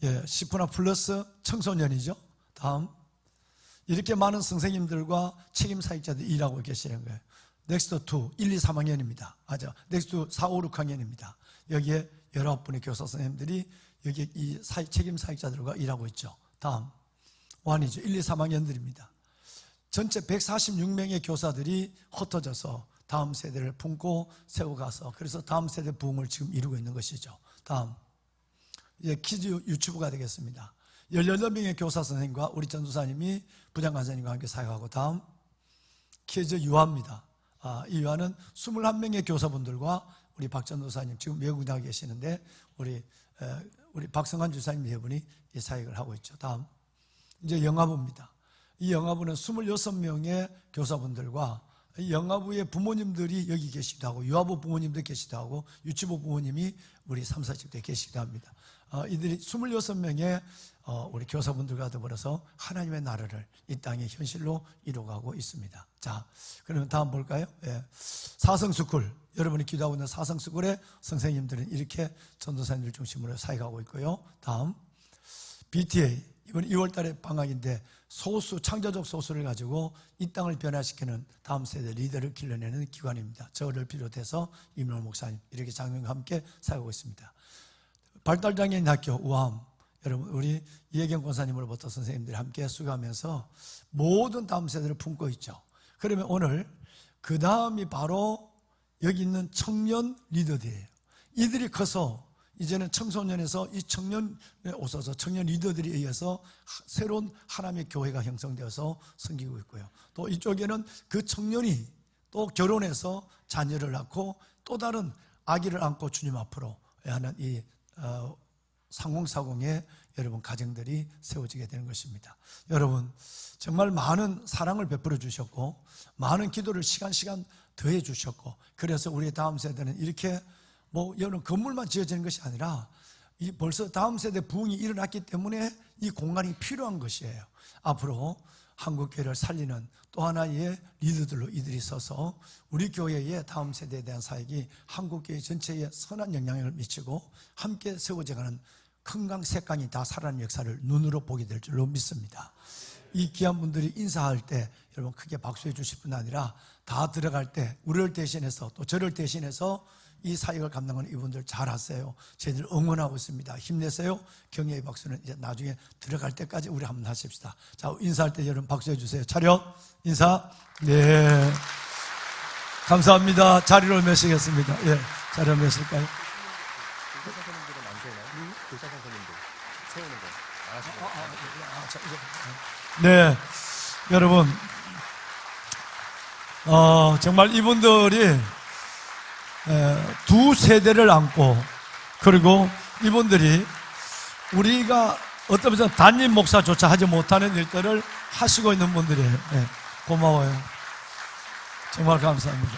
F: 예, 10% 플러스 청소년이죠. 다음. 이렇게 많은 선생님들과 책임 사역자들이 일하고 계시는 거예요. 넥스트 2, 1, 2, 3학년입니다. 맞아. 넥스트 4, 5, 6학년입니다. 여기에 19분의 교사 선생님들이 여기 이 책임 사역자들과 일하고 있죠. 다음. 1이죠. 1, 2, 3학년들입니다. 전체 146명의 교사들이 흩어져서 다음 세대를 품고 세워가서, 그래서 다음 세대 부흥을 지금 이루고 있는 것이죠. 다음. 이제 키즈 유치부가 되겠습니다. 18명의 교사 선생님과 우리 전도사님이 부장간사님과 함께 사역하고, 다음. 키즈 유아입니다. 이 유아는 21명의 교사분들과 우리 박 전도사님, 지금 외국에 나가 계시는데 우리 박성환 주사님 네 분이 이 사역을 하고 있죠. 다음. 이제 영아부입니다. 이 영아부는 26명의 교사분들과 영아부의 부모님들이 여기 계시기도 하고, 유아부 부모님도 계시기도 하고, 유치부 부모님이 우리 30, 40대 계시기도 합니다. 이들이 26명의 우리 교사분들과 더불어서 하나님의 나라를 이 땅에 현실로 이루어가고 있습니다. 자, 그러면 다음 볼까요? 예. 사성스쿨, 여러분이 기도하고 있는 사성스쿨의 선생님들은 이렇게 전도사님들 중심으로 사역하고 있고요. 다음. BTA, 이번 2월 달에 방학인데 창조적 소수를 가지고 이 땅을 변화시키는 다음 세대 리더를 길러내는 기관입니다. 저를 비롯해서 임노 목사님, 이렇게 장로님과 함께 사역하고 있습니다. 발달장애인 학교 우암, 여러분 우리 이혜경 권사님으로부터 선생님들이 함께 수고하면서 모든 다음 세대를 품고 있죠. 그러면 오늘 그 다음이 바로 여기 있는 청년 리더들이에요. 이들이 커서 이제는 청소년에서 이 청년에 오셔서 청년 리더들이 의해서 새로운 하나님의 교회가 형성되어서 섬기고 있고요. 또 이쪽에는 그 청년이 또 결혼해서 자녀를 낳고 또 다른 아기를 안고 주님 앞으로 하는 이 상공사공의 여러분 가정들이 세워지게 되는 것입니다. 여러분 정말 많은 사랑을 베풀어 주셨고, 많은 기도를 시간 더해 주셨고, 그래서 우리 다음 세대는 이렇게 여러분 건물만 지어지는 것이 아니라 이 벌써 다음 세대 부흥이 일어났기 때문에 이 공간이 필요한 것이에요. 앞으로 한국교회를 살리는 또 하나의 리더들로 이들이 서서 우리 교회의 다음 세대에 대한 사역이 한국교회 전체에 선한 영향을 미치고 함께 세워져가는 큰강 색강이 다 살아나는 역사를 눈으로 보게 될 줄로 믿습니다. 이 귀한 분들이 인사할 때 여러분 크게 박수해 주실 뿐 아니라 다 들어갈 때 우리를 대신해서 또 저를 대신해서 이 사역을 감당하는 이분들 잘하세요. 저희들 응원하고 있습니다. 힘내세요. 경애의 박수는 이제 나중에 들어갈 때까지 우리 한번 하십시다. 자, 인사할 때 여러분 박수해 주세요. 차렷, 인사. 네. 감사합니다. 자리로 모시겠습니다. 예, 자리로 모실까요?
G: 교사 선생님들은 안 세우나요? 교사 선생님들 세우는 거 안 하시나요?
F: 네, 여러분, 정말 이분들이 두 세대를 안고, 그리고 이분들이 우리가 어떤 면에서 담임 목사조차 하지 못하는 일들을 하시고 있는 분들이에요. 네, 고마워요. 정말 감사합니다.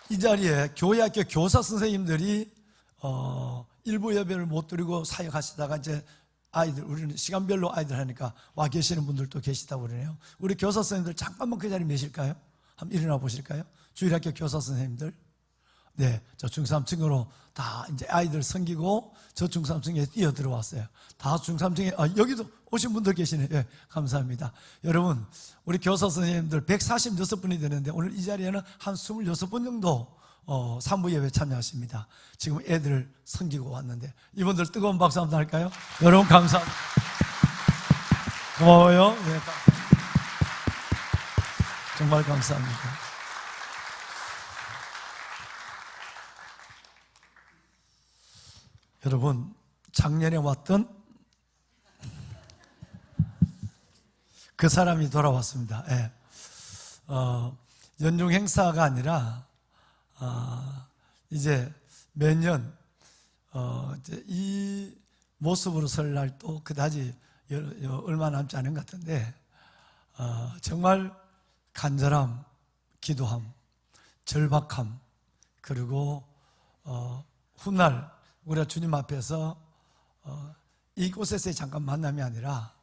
F: 이 자리에 교회학교 교사 선생님들이 일부 예배를 못 드리고 사역하시다가 이제 아이들, 우리는 시간별로 아이들 하니까 와 계시는 분들도 계시다고 그러네요. 우리 교사 선생님들 잠깐만 그 자리에 계실까요? 한번 일어나 보실까요? 주일학교 교사 선생님들. 네, 저 중3층으로 다 이제 아이들 섬기고 저 중3층에 뛰어 들어왔어요. 다 중3층에, 여기도 오신 분들 계시네요. 예, 감사합니다. 여러분, 우리 교사 선생님들 146분이 되는데 오늘 이 자리에는 한 26분 정도 산부 예배 참여하십니다. 지금 애들을 섬기고 왔는데 이분들 뜨거운 박수 한번 할까요? 여러분 감사합니다. 고마워요. 네, 정말 감사합니다. 여러분, 작년에 왔던 그 사람이 돌아왔습니다. 예. 연중 행사가 아니라 이제 매년 이제 이 모습으로 설날 또 그다지 얼마 남지 않은 것 같은데 정말 간절함, 기도함, 절박함, 그리고 훗날 우리가 주님 앞에서 이곳에서의 잠깐 만남이 아니라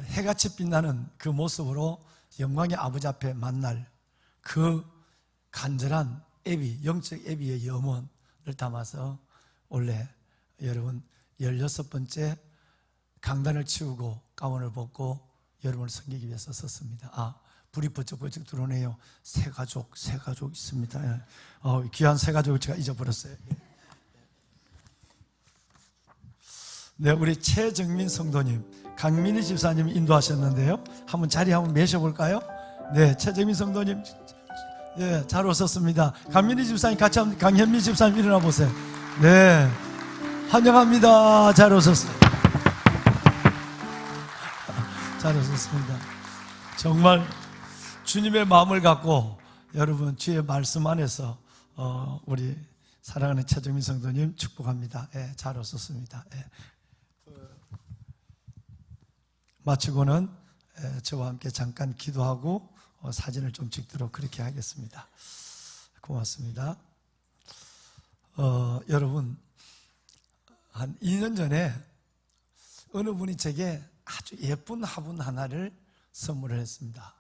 F: 해같이 빛나는 그 모습으로 영광의 아버지 앞에 만날 그 간절한 애비, 영적 애비의 염원을 담아서 원래 여러분 16번째 강단을 치우고 가운을 벗고 여러분을 섬기기 위해서 섰습니다. 불이 번쩍번쩍 들어오네요. 새 가족 있습니다. 귀한 새 가족을 제가 잊어버렸어요. 네, 우리 최정민 성도님, 강민희 집사님 인도하셨는데요. 한번 자리 한번 매셔볼까요? 네, 최정민 성도님, 네, 잘 오셨습니다. 강민희 집사님 같이 한번, 강현미 집사님 일어나 보세요. 네, 환영합니다. 잘 오셨어요. 잘 오셨습니다. 정말 주님의 마음을 갖고 여러분 주의 말씀 안에서 우리 사랑하는 최정민 성도님 축복합니다. 네, 잘 오셨습니다. 네. 마치고는 저와 함께 잠깐 기도하고 사진을 좀 찍도록 그렇게 하겠습니다. 고맙습니다. 여러분, 한 2년 전에 어느 분이 제게 아주 예쁜 화분 하나를 선물을 했습니다.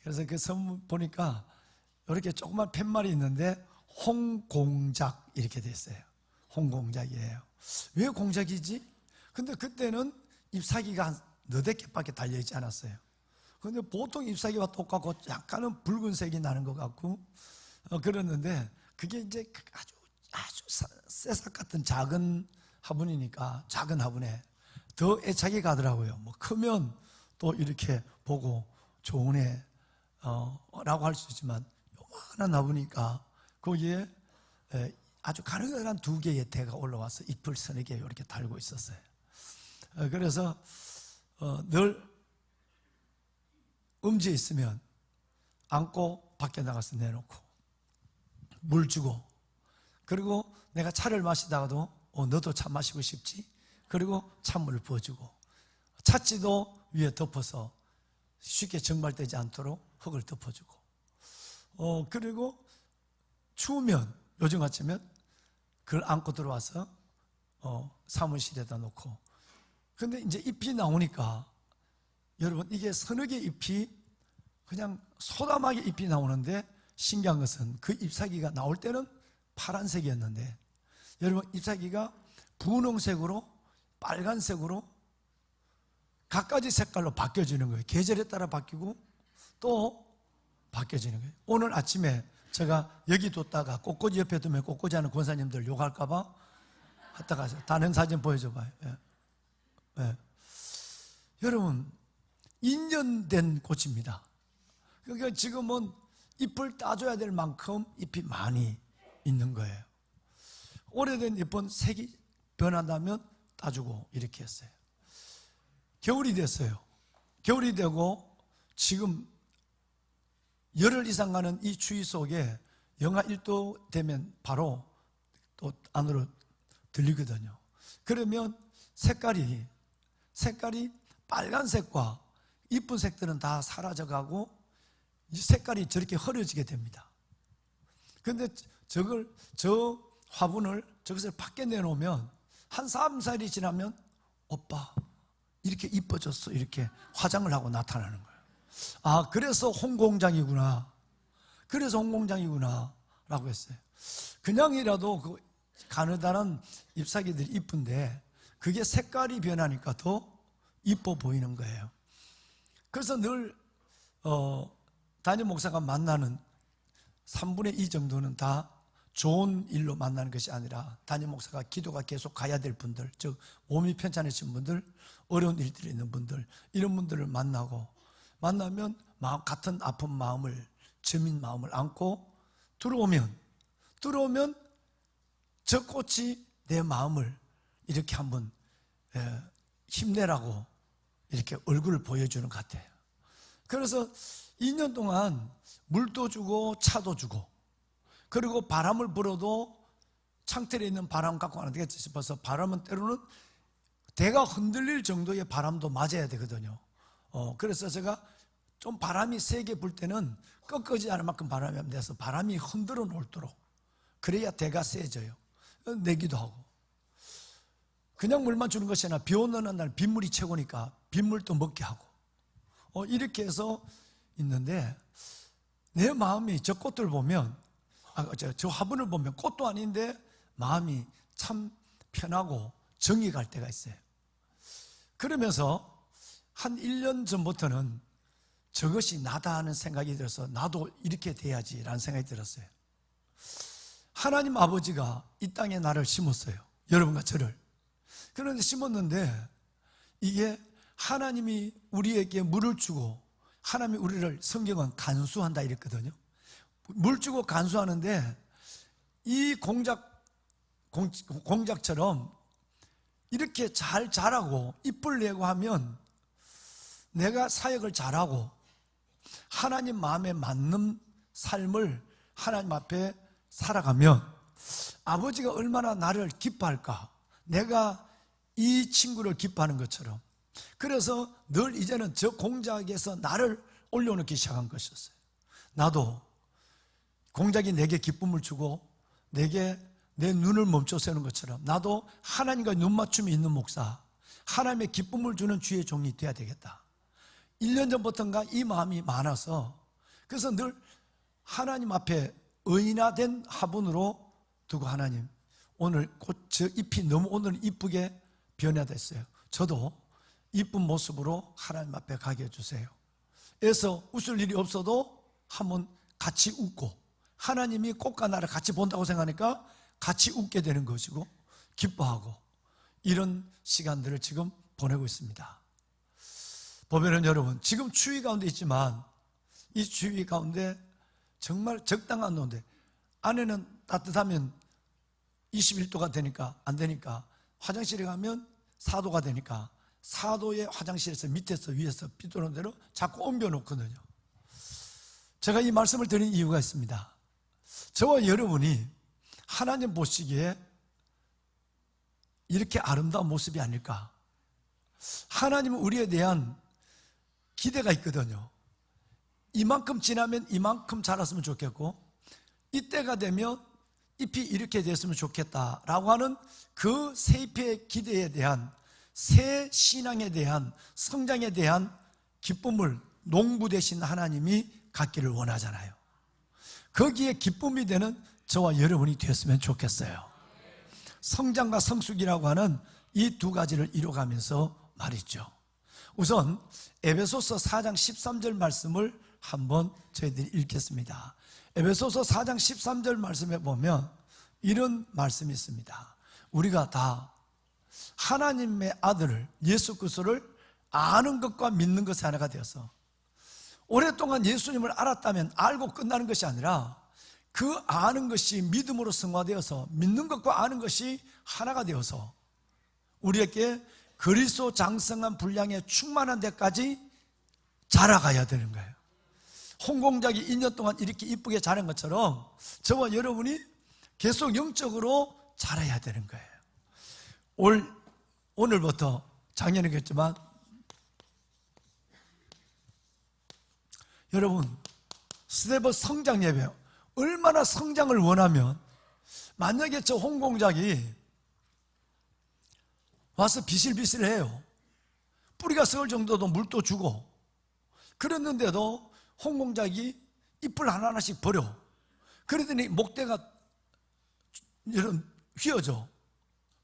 F: 그래서 그 선물 보니까 이렇게 조그만 팻말이 있는데 홍공작 이렇게 됐어요. 홍공작이에요. 왜 공작이지? 근데 그때는 잎사귀가 한 너댓 개밖에 달려있지 않았어요. 그런데 보통 잎사귀와 똑같고 약간은 붉은색이 나는 것 같고 그랬는데 그게 이제 아주 새싹 같은 작은 화분이니까 작은 화분에 더 애착이 가더라고요. 뭐 크면 또 이렇게 보고 좋은 애 라고 할 수 있지만 요만한 화분이니까 거기에 아주 가느다란 2개의 대가 올라와서 잎을 서너 개 이렇게 달고 있었어요. 그래서 늘 음지에 있으면 안고 밖에 나가서 내놓고 물 주고, 그리고 내가 차를 마시다가도 너도 차 마시고 싶지? 그리고 찬물을 부어주고, 찻지도 위에 덮어서 쉽게 증발되지 않도록 흙을 덮어주고, 그리고 추우면 요즘 같으면 그걸 안고 들어와서 사무실에다 놓고, 근데 이제 잎이 나오니까 여러분 이게 서너 개 잎이 그냥 소담하게 잎이 나오는데 신기한 것은 그 잎사귀가 나올 때는 파란색이었는데 여러분 잎사귀가 분홍색으로 빨간색으로 갖가지 색깔로 바뀌어지는 거예요. 계절에 따라 바뀌고 또 바뀌어지는 거예요. 오늘 아침에 제가 여기 뒀다가 꽃꽂이 옆에 두면 꽃꽂이 하는 권사님들 욕할까봐 하다가 다른 사진 보여줘봐요. 네. 여러분 인연된 꽃입니다. 그러니까 지금은 잎을 따줘야 될 만큼 잎이 많이 있는 거예요. 오래된 잎은 색이 변한다면 따주고 이렇게 했어요. 겨울이 됐어요. 겨울이 되고 지금 열흘 이상 가는 이 추위 속에 영하 1도 되면 바로 또 안으로 들리거든요. 그러면 색깔이 빨간색과 이쁜 색들은 다 사라져가고 이 색깔이 저렇게 흐려지게 됩니다. 그런데 저 화분을 저것을 밖에 내놓으면 한 3, 4일이 지나면 오빠 이렇게 이뻐졌어. 이렇게 화장을 하고 나타나는 거예요. 아, 그래서 홍공장이구나. 그래서 홍공장이구나 라고 했어요. 그냥이라도 그 가느다란 잎사귀들이 이쁜데 그게 색깔이 변하니까 더 이뻐 보이는 거예요. 그래서 늘 담임 목사가 만나는 3분의 2 정도는 다 좋은 일로 만나는 것이 아니라 담임 목사가 기도가 계속 가야 될 분들, 즉 몸이 편찮으신 분들, 어려운 일들이 있는 분들, 이런 분들을 만나면 같은 아픈 마음을, 저민 마음을 안고 들어오면 저 꽃이 내 마음을 이렇게 한번 힘내라고 이렇게 얼굴을 보여주는 것 같아요. 그래서 2년 동안 물도 주고 차도 주고, 그리고 바람을 불어도 창틀에 있는 바람 갖고 안 되겠지 싶어서 바람은 때로는 대가 흔들릴 정도의 바람도 맞아야 되거든요. 그래서 제가 좀 바람이 세게 불 때는 꺾어지지 않을 만큼 바람이 안 돼서 바람이 흔들어 놓도록, 그래야 대가 세져요. 내기도 하고, 그냥 물만 주는 것이 아니라 비 오는 날 빗물이 최고니까 빗물도 먹게 하고, 이렇게 해서 있는데, 내 마음이 저 꽃들 보면, 저 화분을 보면 꽃도 아닌데 마음이 참 편하고 정이 갈 때가 있어요. 그러면서 한 1년 전부터는 저것이 나다 하는 생각이 들어서 나도 이렇게 돼야지라는 생각이 들었어요. 하나님 아버지가 이 땅에 나를 심었어요. 여러분과 저를. 그런데 심었는데 이게 하나님이 우리에게 물을 주고, 하나님이 우리를 성경은 간수한다 이랬거든요. 물 주고 간수하는데 이 공작처럼 이렇게 잘 자라고 잎을 내고 하면 내가 사역을 잘하고 하나님 마음에 맞는 삶을 하나님 앞에 살아가면 아버지가 얼마나 나를 기뻐할까. 내가 이 친구를 기뻐하는 것처럼. 그래서 늘 이제는 저 공작에서 나를 올려놓기 시작한 것이었어요. 나도 공작이 내게 기쁨을 주고 내게 내 눈을 멈춰 세우는 것처럼 나도 하나님과 눈맞춤이 있는 목사, 하나님의 기쁨을 주는 주의 종이 되어야 되겠다. 1년 전부터인가 이 마음이 많아서, 그래서 늘 하나님 앞에 의인화된 화분으로 두고, 하나님 오늘 곧 저 잎이 너무 오늘 이쁘게 변화됐어요. 저도 이쁜 모습으로 하나님 앞에 가게 해주세요. 그래서 웃을 일이 없어도 한번 같이 웃고, 하나님이 꽃과 나를 같이 본다고 생각하니까 같이 웃게 되는 것이고 기뻐하고, 이런 시간들을 지금 보내고 있습니다. 보면은 여러분, 지금 추위 가운데 있지만 이 추위 가운데 정말 적당한 온도, 안에는 따뜻하면 21도가 되니까 안 되니까 화장실에 가면 4도가 되니까 4도의 화장실에서 밑에서 위에서 삐뚤은 대로 자꾸 옮겨 놓거든요. 제가 이 말씀을 드린 이유가 있습니다. 저와 여러분이 하나님 보시기에 이렇게 아름다운 모습이 아닐까. 하나님은 우리에 대한 기대가 있거든요. 이만큼 지나면 이만큼 자랐으면 좋겠고, 이때가 되면 잎이 이렇게 됐으면 좋겠다라고 하는 그 새 잎의 기대에 대한, 새 신앙에 대한, 성장에 대한 기쁨을 농부 되신 하나님이 갖기를 원하잖아요. 거기에 기쁨이 되는 저와 여러분이 되었으면 좋겠어요. 성장과 성숙이라고 하는 이 두 가지를 이뤄가면서 말이죠. 우선 에베소서 4장 13절 말씀을 한번 저희들이 읽겠습니다. 에베소서 4장 13절 말씀에 보면 이런 말씀이 있습니다. 우리가 다 하나님의 아들을, 예수 그리스도를 아는 것과 믿는 것이 하나가 되어서, 오랫동안 예수님을 알았다면 알고 끝나는 것이 아니라 그 아는 것이 믿음으로 승화되어서 믿는 것과 아는 것이 하나가 되어서 우리에게 그리스도 장성한 분량에 충만한 데까지 자라가야 되는 거예요. 홍공작이 2년 동안 이렇게 이쁘게 자란 것처럼 저와 여러분이 계속 영적으로 자라야 되는 거예요. 오늘부터, 작년이겠지만 여러분 스텝업 성장 예배, 얼마나 성장을 원하면, 만약에 저 홍공작이 와서 비실비실해요. 뿌리가 썩을 정도도 물도 주고, 그랬는데도 홍공작이 잎을 하나하나씩 버려. 그러더니 목대가 이런 휘어져,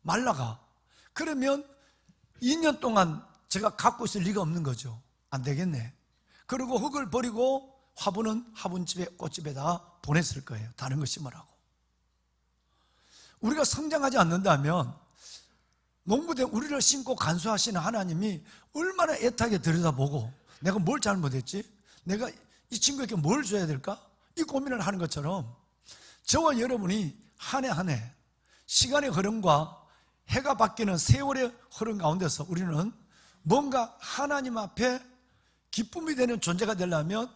F: 말라가. 그러면 2년 동안 제가 갖고 있을 리가 없는 거죠. 안 되겠네. 그리고 흙을 버리고 화분은 화분집에, 꽃집에다 보냈을 거예요. 다른 거 심으라고. 우리가 성장하지 않는다면 농부된 우리를 심고 간수하시는 하나님이 얼마나 애타게 들여다보고, 내가 뭘 잘못했지? 내가 이 친구에게 뭘 줘야 될까? 이 고민을 하는 것처럼 저와 여러분이 한 해 한 해 시간의 흐름과 해가 바뀌는 세월의 흐름 가운데서 우리는 뭔가 하나님 앞에 기쁨이 되는 존재가 되려면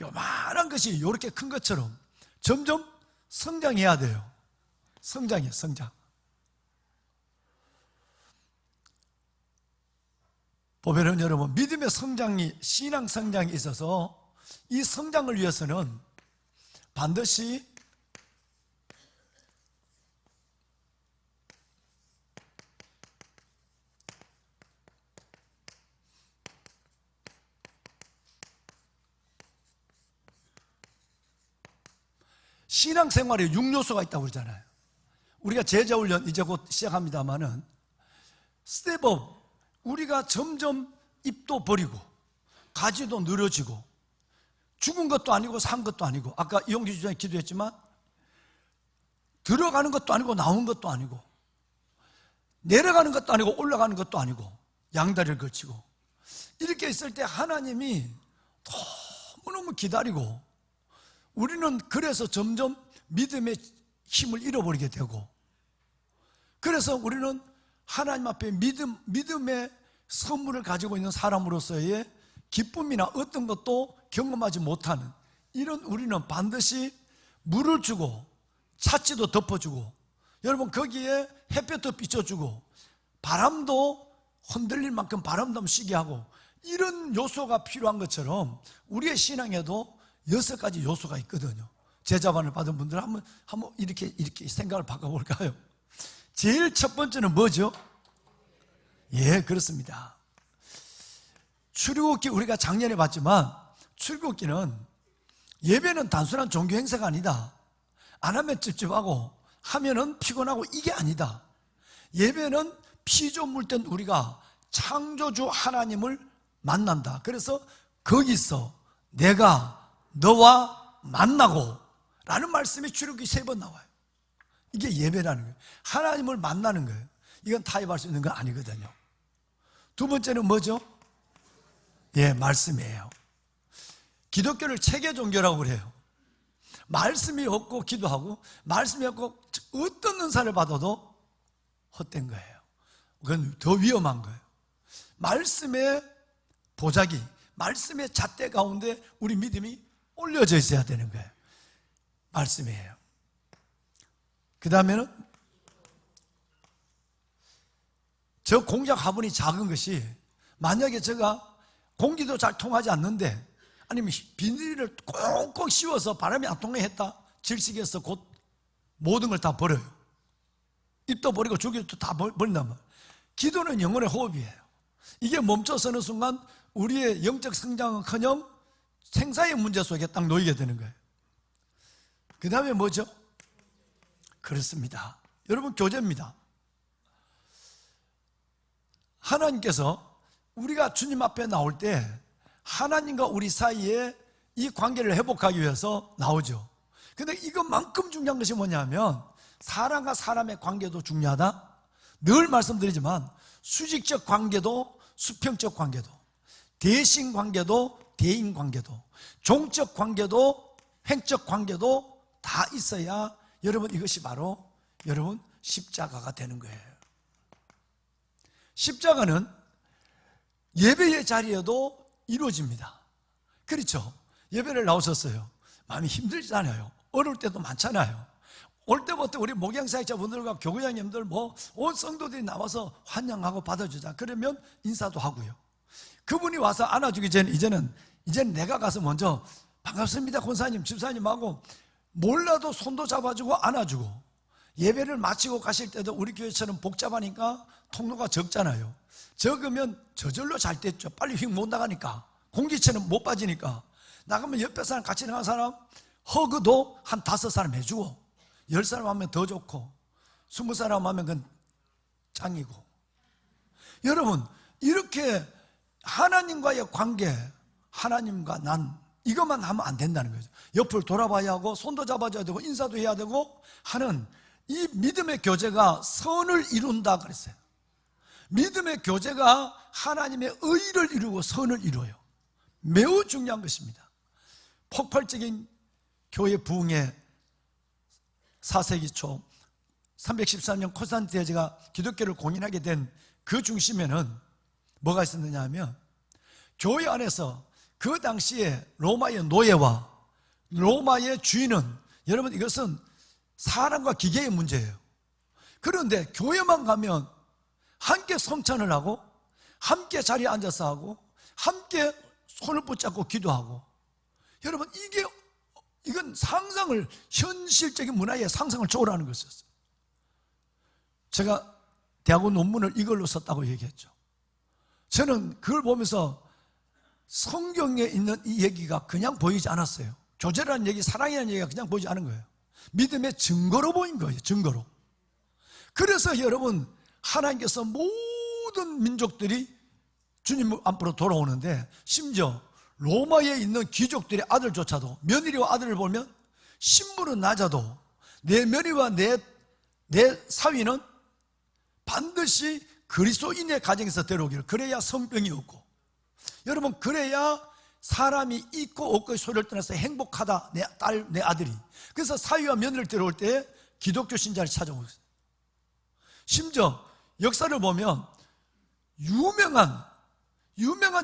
F: 요만한 것이 이렇게 큰 것처럼 점점 성장해야 돼요. 성장이에요, 성장. 보면은 여러분, 믿음의 성장이, 신앙 성장이 있어서 이 성장을 위해서는 반드시 신앙생활에 6요소가 있다고 그러잖아요. 우리가 제자훈련 이제 곧 시작합니다마는 스텝업, 우리가 점점 잎도 버리고 가지도 늘어지고 죽은 것도 아니고 산 것도 아니고, 아까 이용기 주장이 기도했지만 들어가는 것도 아니고 나온 것도 아니고 내려가는 것도 아니고 올라가는 것도 아니고 양다리를 걸치고, 이렇게 있을 때 하나님이 너무너무 기다리고, 우리는 그래서 점점 믿음의 힘을 잃어버리게 되고, 그래서 우리는 하나님 앞에 믿음의 선물을 가지고 있는 사람으로서의 기쁨이나 어떤 것도 경험하지 못하는, 이런 우리는 반드시 물을 주고 찻지도 덮어주고, 여러분 거기에 햇볕도 비춰주고 바람도 흔들릴 만큼 바람도 쉬게 하고, 이런 요소가 필요한 것처럼 우리의 신앙에도 6가지 요소가 있거든요. 제자반을 받은 분들 한번 이렇게 생각을 바꿔볼까요? 제일 첫 번째는 뭐죠? 예, 그렇습니다. 출애굽기 우리가 작년에 봤지만, 출애굽기는 예배는 단순한 종교 행사가 아니다. 안 하면 찝찝하고 하면은 피곤하고 이게 아니다. 예배는 피조물 된 우리가 창조주 하나님을 만난다. 그래서 거기서 내가 너와 만나고 라는 말씀이 출애굽기 3번 나와요. 이게 예배라는 거예요. 하나님을 만나는 거예요. 이건 타협할 수 있는 건 아니거든요. 두 번째는 뭐죠? 예, 말씀이에요. 기독교를 체계 종교라고 그래요. 말씀이 없고 기도하고, 말씀이 없고 어떤 은사를 받아도 헛된 거예요. 그건 더 위험한 거예요. 말씀의 보자기, 말씀의 잣대 가운데 우리 믿음이 올려져 있어야 되는 거예요. 말씀이에요. 그 다음에는 저 공작 화분이 작은 것이, 만약에 제가 공기도 잘 통하지 않는데, 아니면 비닐을 꽁꽁 씌워서 바람이 안 통해 했다, 질식해서 곧 모든 걸 다 버려요. 입도 버리고 주기도 다 버린단 말이에요. 기도는 영혼의 호흡이에요. 이게 멈춰서는 순간 우리의 영적 성장은커녕 생사의 문제 속에 딱 놓이게 되는 거예요. 그 다음에 뭐죠? 그렇습니다. 여러분, 교제입니다. 하나님께서 우리가 주님 앞에 나올 때 하나님과 우리 사이에 이 관계를 회복하기 위해서 나오죠. 근데 이것만큼 중요한 것이 뭐냐면, 사람과 사람의 관계도 중요하다. 늘 말씀드리지만 수직적 관계도 수평적 관계도, 대신 관계도 대인 관계도, 종적 관계도 횡적 관계도 다 있어야 여러분, 이것이 바로 여러분 십자가가 되는 거예요. 십자가는 예배의 자리에도 이루어집니다. 그렇죠? 예배를 나오셨어요. 마음이 힘들잖아요. 어려울 때도 많잖아요. 올 때부터 우리 목양사역자분들과 교구장님들 온 성도들이 나와서 환영하고 받아주자. 그러면 인사도 하고요. 그분이 와서 안아주기 전에 이제는 내가 가서 먼저 반갑습니다 권사님, 집사님하고 몰라도 손도 잡아주고 안아주고, 예배를 마치고 가실 때도 우리 교회처럼 복잡하니까 통로가 적잖아요. 적으면 저절로 잘 됐죠. 빨리 휙 못 나가니까. 공기체는 못 빠지니까. 나가면 옆에 사람 같이 나간 사람 허그도 한 5사람 해주고 10사람 하면 더 좋고 20사람 하면 그건 짱이고. 여러분, 이렇게 하나님과의 관계, 하나님과 난, 이것만 하면 안 된다는 거죠. 옆을 돌아봐야 하고 손도 잡아줘야 되고 인사도 해야 되고 하는 이 믿음의 교제가 선을 이룬다 그랬어요. 믿음의 교제가 하나님의 의를 이루고 선을 이루어요. 매우 중요한 것입니다. 폭발적인 교회 부흥의 4세기 초 313년 콘스탄틴 대제가 기독교를 공인하게 된 그 중심에는 뭐가 있었느냐 하면 교회 안에서 그 당시에 로마의 노예와 로마의 주인은, 여러분 이것은 사람과 기계의 문제예요. 그런데 교회만 가면 함께 성찬을 하고 함께 자리에 앉아서 하고 함께 손을 붙잡고 기도하고, 여러분 이건 상상을, 현실적인 문화의 상상을 초월하는 것이었어요. 제가 대학원 논문을 이걸로 썼다고 얘기했죠. 저는 그걸 보면서 성경에 있는 이 얘기가 그냥 보이지 않았어요. 교제라는 얘기, 사랑이라는 얘기가 그냥 보이지 않은 거예요. 믿음의 증거로 보인 거예요. 증거로. 그래서 여러분, 하나님께서 모든 민족들이 주님 앞으로 돌아오는데, 심지어 로마에 있는 귀족들의 아들조차도, 며느리와 아들을 보면 신분은 낮아도 내 며느리와 내 사위는 반드시 그리스도인의 가정에서 데려오기를, 그래야 성병이 없고, 여러분 그래야 사람이 있고 없고의 소리를 떠나서 행복하다, 내 딸, 내 아들이. 그래서 사위와 며느리를 데려올 때 기독교 신자를 찾아오고 있어요. 심지어 역사를 보면 유명한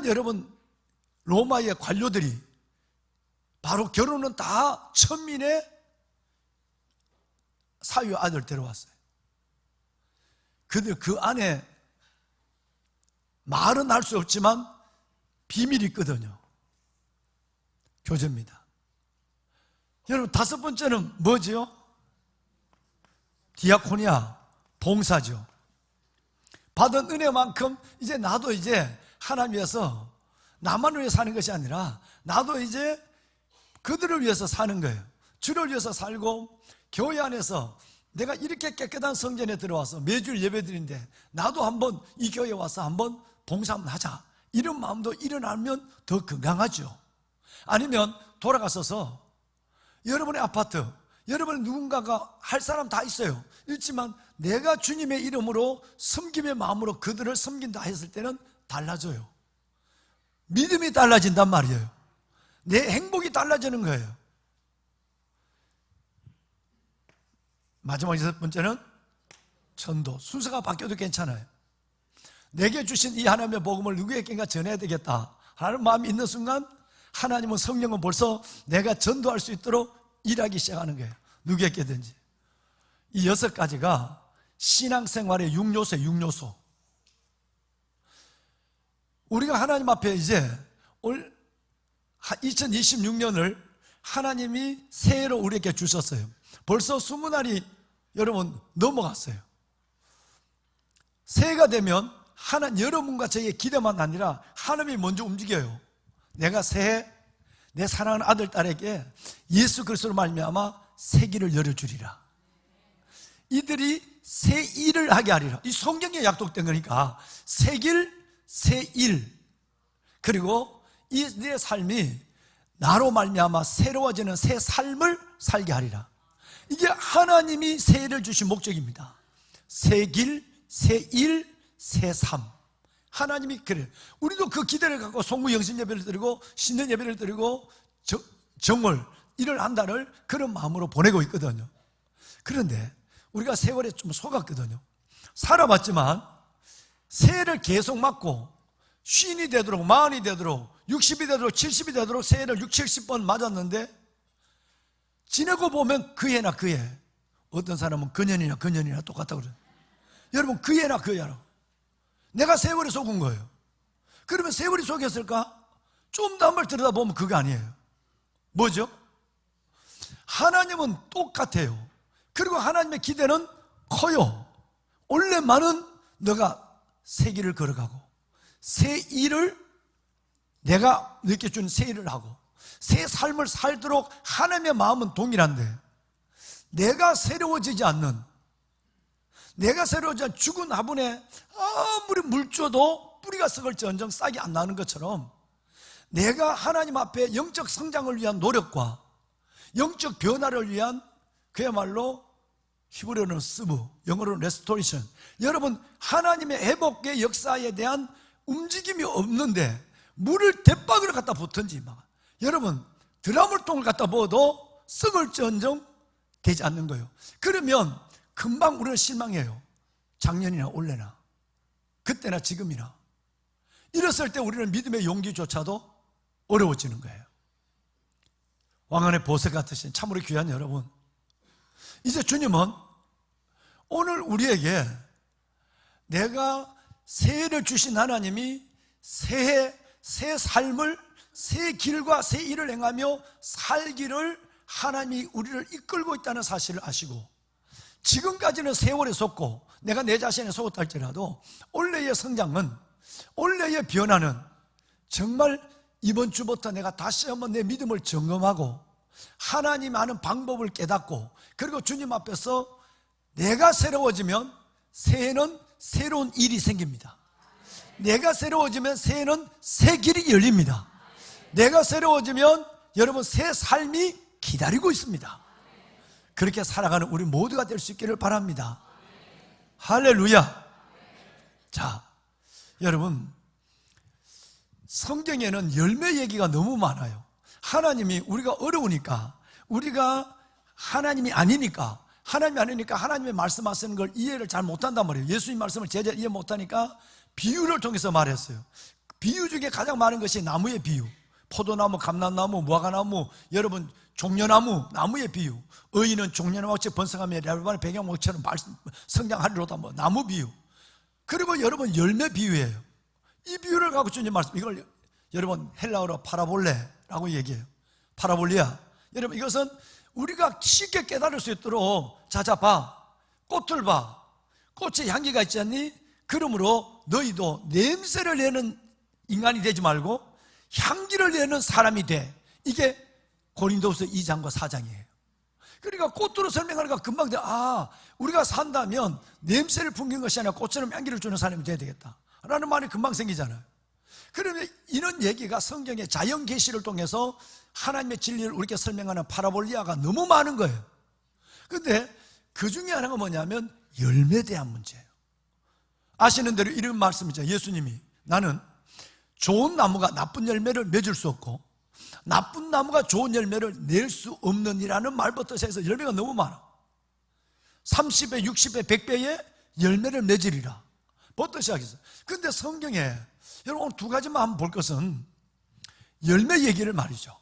F: 여러분 로마의 관료들이 바로 결혼은 다 천민의 사위와 아들 데려왔어요. 근데 그 안에 말은 할 수 없지만 비밀이 있거든요. 교제입니다. 여러분, 5번째는 뭐지요? 디아코니아, 봉사죠. 받은 은혜만큼 이제 나도 이제 하나님 위해서 나만 위해 사는 것이 아니라 나도 이제 그들을 위해서 사는 거예요. 주를 위해서 살고, 교회 안에서 내가 이렇게 깨끗한 성전에 들어와서 매주 예배드리는데 나도 한번 이 교회에 와서 한번 봉사 한번 하자, 이런 마음도 일어나면 더 건강하죠. 아니면 돌아가서서 여러분의 아파트, 여러분의 누군가가 할 사람 다 있어요. 있지만 내가 주님의 이름으로 섬김의 마음으로 그들을 섬긴다 했을 때는 달라져요. 믿음이 달라진단 말이에요. 내 행복이 달라지는 거예요. 마지막 6번째는 전도. 순서가 바뀌어도 괜찮아요. 내게 주신 이 하나님의 복음을 누구에게인가 전해야 되겠다 하는 마음이 있는 순간, 하나님은, 성령은 벌써 내가 전도할 수 있도록 일하기 시작하는 거예요. 누구에게든지. 이 6가지가 신앙생활의 6요소. 우리가 하나님 앞에 이제 올 2026년을 하나님이 새해로 우리에게 주셨어요. 벌써 20날이 여러분 넘어갔어요. 새해가 되면 여러분과 저의 기대만 아니라 하나님이 먼저 움직여요. 내가 새해 내 사랑하는 아들, 딸에게 예수 그리스도로 말미암아 새 길을 열어주리라. 이들이 새 일을 하게 하리라. 이 성경에 약속된 거니까 새 길, 새 일, 그리고 이들의 삶이 나로 말미암아 새로워지는 새 삶을 살게 하리라. 이게 하나님이 새해를 주신 목적입니다. 새 길, 새 일, 새 삶. 하나님이 그래요. 우리도 그 기대를 갖고 송구 영신 예배를 드리고 신년 예배를 드리고 정월 1월 한 달을 그런 마음으로 보내고 있거든요. 그런데 우리가 세월에 좀 속았거든요. 살아봤지만 새해를 계속 맞고 50이 되도록, 40이 되도록, 60이 되도록, 70이 되도록 새해를 60, 70번 맞았는데 지내고 보면 그 해나 그 해. 어떤 사람은 그년이나 그년이나 똑같다고 그래요. 여러분, 그 해나 그 해라. 내가 세월이 속은 거예요. 그러면 세월이 속였을까? 좀 더 한번 들여다보면 그거 아니에요. 뭐죠? 하나님은 똑같아요. 그리고 하나님의 기대는 커요. 원래 많은 너가 새 길을 걸어가고 새 일을 내가 너에게 준 새 일을 하고 새 삶을 살도록 하나님의 마음은 동일한데 내가 새로워지지 않는 죽은 화분에 아무리 물 줘도 뿌리가 썩을지언정 싹이 안 나는 것처럼 내가 하나님 앞에 영적 성장을 위한 노력과 영적 변화를 위한 그야말로 히브리어는 스브, 영어로는 레스토레이션. 여러분 하나님의 회복의 역사에 대한 움직임이 없는데 물을 대박으로 갖다 붓든지 막 여러분 드라물통을 갖다 부어도 썩을지언정 되지 않는 거예요. 그러면 금방 우리는 실망해요. 작년이나 올해나 그때나 지금이나 이랬을 때 우리는 믿음의 용기조차도 어려워지는 거예요. 왕안의 보석 같으신 참으로 귀한 여러분, 이제 주님은 오늘 우리에게 내가 새해를 주신 하나님이 새 삶을 새 길과 새 일을 행하며 살기를 하나님이 우리를 이끌고 있다는 사실을 아시고 지금까지는 세월에 속고 내가 내 자신에 속았다 할지라도 올해의 성장은 올해의 변화는 정말 이번 주부터 내가 다시 한번 내 믿음을 점검하고 하나님 아는 방법을 깨닫고 그리고 주님 앞에서 내가 새로워지면 새해는 새로운 일이 생깁니다. 내가 새로워지면 새해는 새 길이 열립니다. 내가 새로워지면 여러분 새 삶이 기다리고 있습니다. 그렇게 살아가는 우리 모두가 될 수 있기를 바랍니다. 할렐루야. 자, 여러분 성경에는 열매 얘기가 너무 많아요. 하나님이 우리가 어려우니까 우리가 하나님이 아니니까 하나님의 말씀하시는 걸 이해를 잘 못한단 말이에요. 예수님 말씀을 제대로 이해 못하니까 비유를 통해서 말했어요. 비유 중에 가장 많은 것이 나무의 비유. 포도나무, 감람나무, 무화과나무, 여러분 종려나무, 나무의 비유. 의인은 종려나무같이 번성하며 레바논 백향목처럼 성장하리로다. 뭐 나무 비유. 그리고 여러분 열매 비유예요. 이 비유를 갖고 주님 말씀, 이걸 여러분 헬라어로 파라볼레라고 얘기해요. 파라볼리아. 여러분 이것은 우리가 쉽게 깨달을 수 있도록 자자 봐, 꽃을 봐, 꽃에 향기가 있지 않니? 그러므로 너희도 냄새를 내는 인간이 되지 말고 향기를 내는 사람이 돼. 이게 고린도후서 2장과 4장이에요. 그러니까 꽃으로 설명하니까 금방 돼. 아, 우리가 산다면 냄새를 풍기는 것이 아니라 꽃처럼 향기를 주는 사람이 돼야 되겠다 라는 말이 금방 생기잖아요. 그러면 이런 얘기가 성경의 자연 계시를 통해서 하나님의 진리를 우리에게 설명하는 파라볼리아가 너무 많은 거예요. 그런데 그 중에 하나가 뭐냐면 열매에 대한 문제예요. 아시는 대로 이런 말씀이죠. 예수님이 나는 좋은 나무가 나쁜 열매를 맺을 수 없고 나쁜 나무가 좋은 열매를 낼 수 없느니라는 말부터 해서 열매가 너무 많아. 30배, 60배, 100배의 열매를 맺으리라 부터 시작했어요. 그런데 성경에 여러분 오늘 두 가지만 한번 볼 것은 열매 얘기를 말이죠.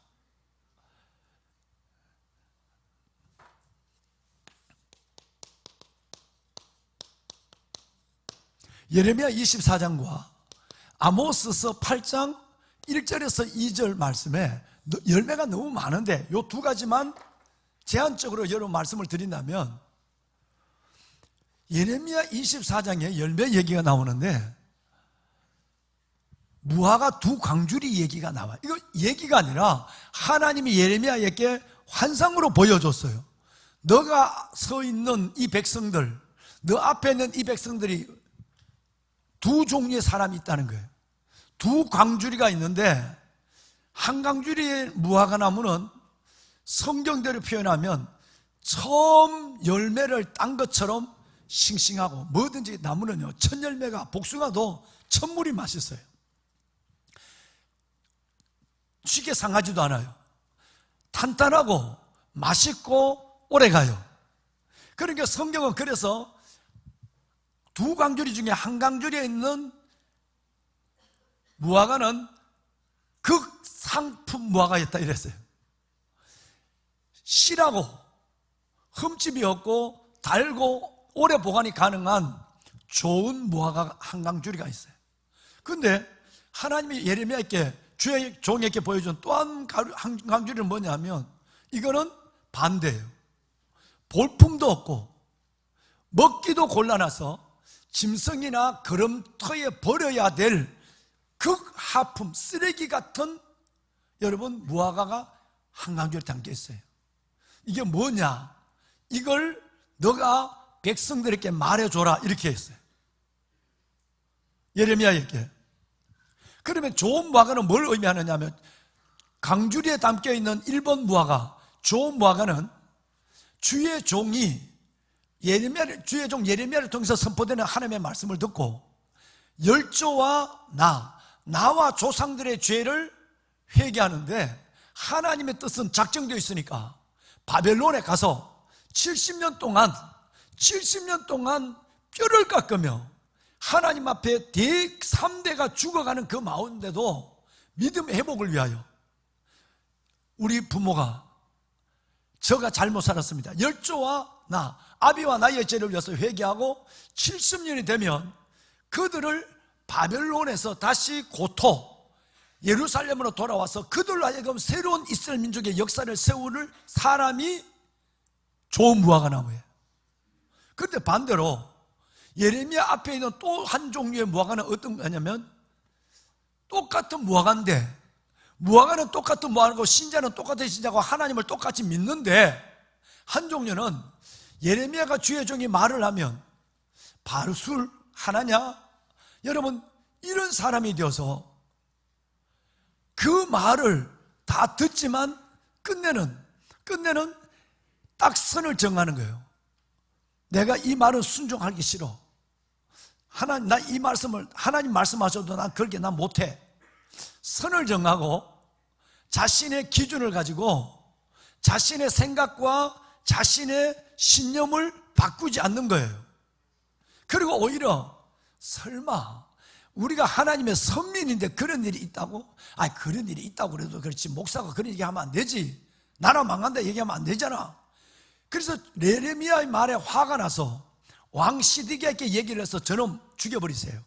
F: 예레미야 24장과 아모스서 8장 1절에서 2절 말씀에 열매가 너무 많은데 이 두 가지만 제한적으로 여러분 말씀을 드린다면 예레미야 24장에 열매 얘기가 나오는데 무화과 두 광주리 얘기가 나와요. 이거 얘기가 아니라 하나님이 예레미야에게 환상으로 보여줬어요. 너가 서 있는 이 백성들, 너 앞에 있는 이 백성들이 두 종류의 사람이 있다는 거예요. 두 광주리가 있는데 한 광주리의 무화과 나무는 성경대로 표현하면 처음 열매를 딴 것처럼 싱싱하고 뭐든지 나무는요 첫 열매가 복숭아도 첫물이 맛있어요. 쉽게 상하지도 않아요. 탄탄하고 맛있고 오래가요. 그러니까 성경은 그래서 두 광주리 중에 한 광주리에 있는 무화과는 극상품 무화과였다 이랬어요. 실하고 흠집이 없고 달고 오래 보관이 가능한 좋은 무화과 한 광주리가 있어요. 그런데 하나님이 예레미야에게 주의 종에게 보여준 또 한 광주리는 뭐냐면 이거는 반대예요. 볼품도 없고 먹기도 곤란해서 짐승이나 걸음터에 버려야 될 극하품, 쓰레기 같은 여러분 무화과가 한강줄에 담겨 있어요. 이게 뭐냐? 이걸 너가 백성들에게 말해줘라 이렇게 했어요. 예레미야에게. 그러면 좋은 무화과는 뭘 의미하느냐면 강줄에 담겨 있는 1번 무화과, 좋은 무화과는 주의 종이 주의 종 예레미야를 통해서 선포되는 하나님의 말씀을 듣고 열조와 나와 조상들의 죄를 회개하는데 하나님의 뜻은 작정되어 있으니까 바벨론에 가서 70년 동안 뼈를 깎으며 하나님 앞에 3대가 죽어가는 그 마운데도 믿음의 회복을 위하여 우리 부모가 저가 잘못 살았습니다. 열조와 아비와 나의 죄를 위해서 회개하고 70년이 되면 그들을 바벨론에서 다시 고토 예루살렘으로 돌아와서 그들로 하여금 새로운 이스라엘 민족의 역사를 세울 사람이 좋은 무화과 나무예요. 그런데 반대로 예레미야 앞에 있는 또 한 종류의 무화과는 어떤 거냐면 똑같은 무화과인데 무화과는 똑같은 무화과고 신자는 똑같은 신자고 하나님을 똑같이 믿는데 한 종류는 예레미야가 주의 종이 말을 하면 바르술 하나냐? 여러분 이런 사람이 되어서 그 말을 다 듣지만 끝내는 딱 선을 정하는 거예요. 내가 이 말은 순종하기 싫어. 하나님, 나 이 말씀을 하나님 말씀하셔도 난 그렇게 난 못해. 선을 정하고 자신의 기준을 가지고 자신의 생각과 자신의 신념을 바꾸지 않는 거예요. 그리고 오히려 설마 우리가 하나님의 선민인데 그런 일이 있다고? 그런 일이 있다고 그래도 그렇지 목사가 그런 얘기하면 안 되지. 나라 망한다 얘기하면 안 되잖아. 그래서 예레미야의 말에 화가 나서 왕 시드기야에게 얘기를 해서 저놈 죽여버리세요.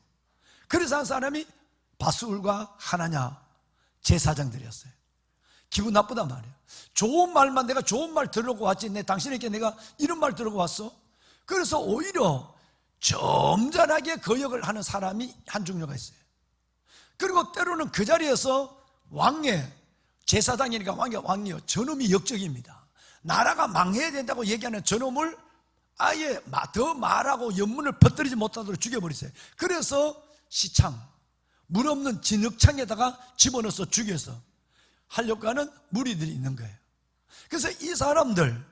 F: 그래서 한 사람이 바술과 하나냐 제사장들이었어요. 기분 나쁘단 말이에요. 좋은 말만 내가 좋은 말 들으려고 왔지 당신에게 내가 이런 말 들으려고 왔어? 그래서 오히려 점잖하게 거역을 하는 사람이 한 종류가 있어요. 그리고 때로는 그 자리에서 왕의 제사장이니까 왕이요. 저놈이 역적입니다. 나라가 망해야 된다고 얘기하는 저놈을 아예 더 말하고 연문을 퍼뜨리지 못하도록 죽여버리세요. 그래서 시창, 물 없는 진흙창에다가 집어넣어서 죽여서 하려고 하는 무리들이 있는 거예요. 그래서 이 사람들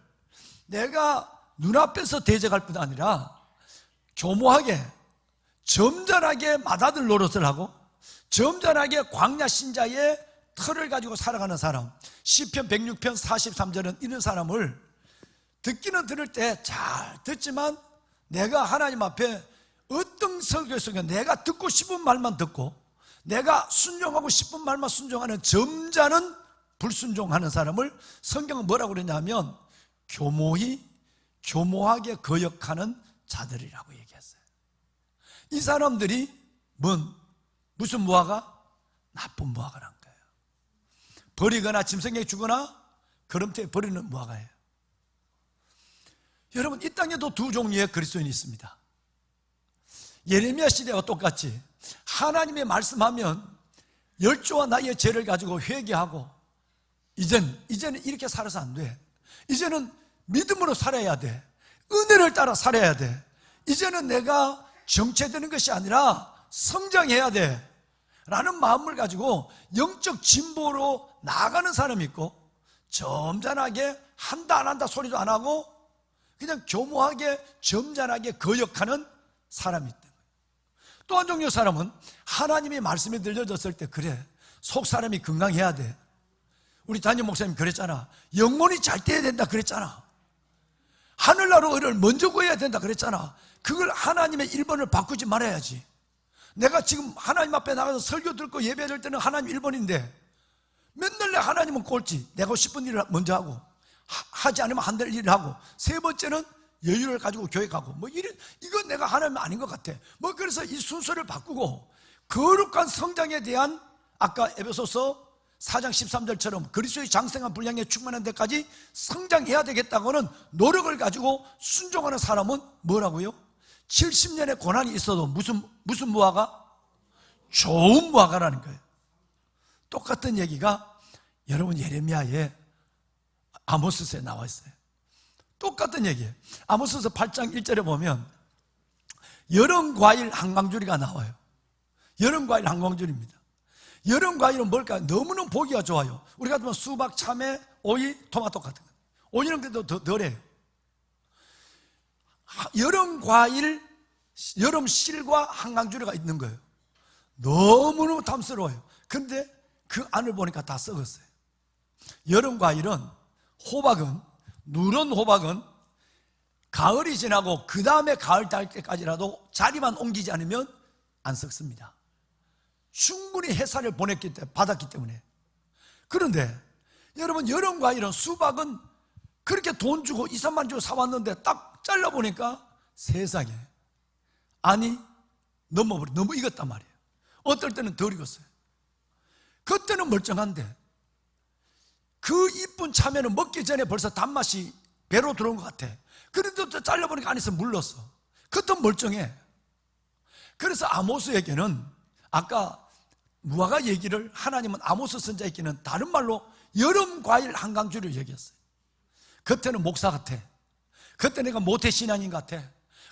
F: 내가 눈앞에서 대적할 뿐 아니라 교모하게 점잖하게 맏아들 노릇을 하고 점잖하게 광야 신자의 틀을 가지고 살아가는 사람, 시편 106편 43절은 이런 사람을 듣기는 들을 때 잘 듣지만 내가 하나님 앞에 어떤 설교 속에 내가 듣고 싶은 말만 듣고 내가 순종하고 싶은 말만 순종하는 점잖은 불순종하는 사람을 성경은 뭐라고 그러냐면 교모하게 거역하는 자들이라고 얘기했어요. 이 사람들이 무슨 무화과? 나쁜 무화과란 거예요. 버리거나 짐승에게 주거나 걸음터에 버리는 무화과예요. 여러분 이 땅에도 두 종류의 그리스도인이 있습니다. 예레미야 시대와 똑같이 하나님의 말씀하면 열조와 나의 죄를 가지고 회개하고 이제는 이렇게 살아서 안 돼. 이제는 믿음으로 살아야 돼. 은혜를 따라 살아야 돼. 이제는 내가 정체되는 것이 아니라 성장해야 돼 라는 마음을 가지고 영적 진보로 나아가는 사람이 있고 점잖하게 한다 안 한다 소리도 안 하고 그냥 교모하게 점잖하게 거역하는 사람이 있다. 또 한 종류의 사람은 하나님의 말씀이 들려졌을 때 그래 속 사람이 건강해야 돼. 우리 담임 목사님 그랬잖아. 영혼이 잘 돼야 된다 그랬잖아. 하늘나라 의를 먼저 구해야 된다 그랬잖아. 그걸 하나님의 1번을 바꾸지 말아야지. 내가 지금 하나님 앞에 나가서 설교 듣고 예배할 때는 하나님 1번인데 맨날 하나님은 꼴찌. 내가 싶은 일을 먼저 하고 하지 않으면 안 될 일을 하고 세 번째는 여유를 가지고 교회 가고 이건 내가 하나님 아닌 것 같아. 그래서 이 순서를 바꾸고 거룩한 성장에 대한 아까 에베소서 4장 13절처럼 그리스도의 장성한 분량에 충만한 데까지 성장해야 되겠다고는 노력을 가지고 순종하는 사람은 뭐라고요? 70년의 고난이 있어도 무슨 무화과? 좋은 무화과라는 거예요. 똑같은 얘기가 여러분 예레미야의 아모스서에 나와 있어요. 똑같은 얘기예요. 아모스서 8장 1절에 보면 여름 과일 한강줄이가 나와요. 여름 과일 한강줄입니다. 여름 과일은 뭘까요? 너무너무 보기가 좋아요. 우리 같으면 수박, 참외, 오이, 토마토 같은 거. 오이는 그래도 더 덜해요. 여름 과일, 여름 실과 한강줄이가 있는 거예요. 너무너무 탐스러워요. 근데 그 안을 보니까 다 썩었어요. 여름 과일은 호박은, 누런 호박은 가을이 지나고 그 다음에 가을 달 때까지라도 자리만 옮기지 않으면 안 썩습니다. 충분히 해살을 받았기 때문에. 그런데 여러분, 여름 과일은, 수박은 그렇게 돈 주고 2, 3만 주고 사왔는데 딱 잘라보니까 세상에 아니 너무 익었단 말이에요. 어떨 때는 덜 익었어요. 그때는 멀쩡한데 그 이쁜 참외는 먹기 전에 벌써 단맛이 배로 들어온 것 같아. 그런데 또 잘라보니까 안에서 물렀어. 그것도 멀쩡해. 그래서 아모스에게는 아까 무화과 얘기를 하나님은 아모스 선자에게는 다른 말로 여름 과일 한강줄을 얘기했어요. 그때는 목사 같아. 그때 내가 모태신앙인 같아.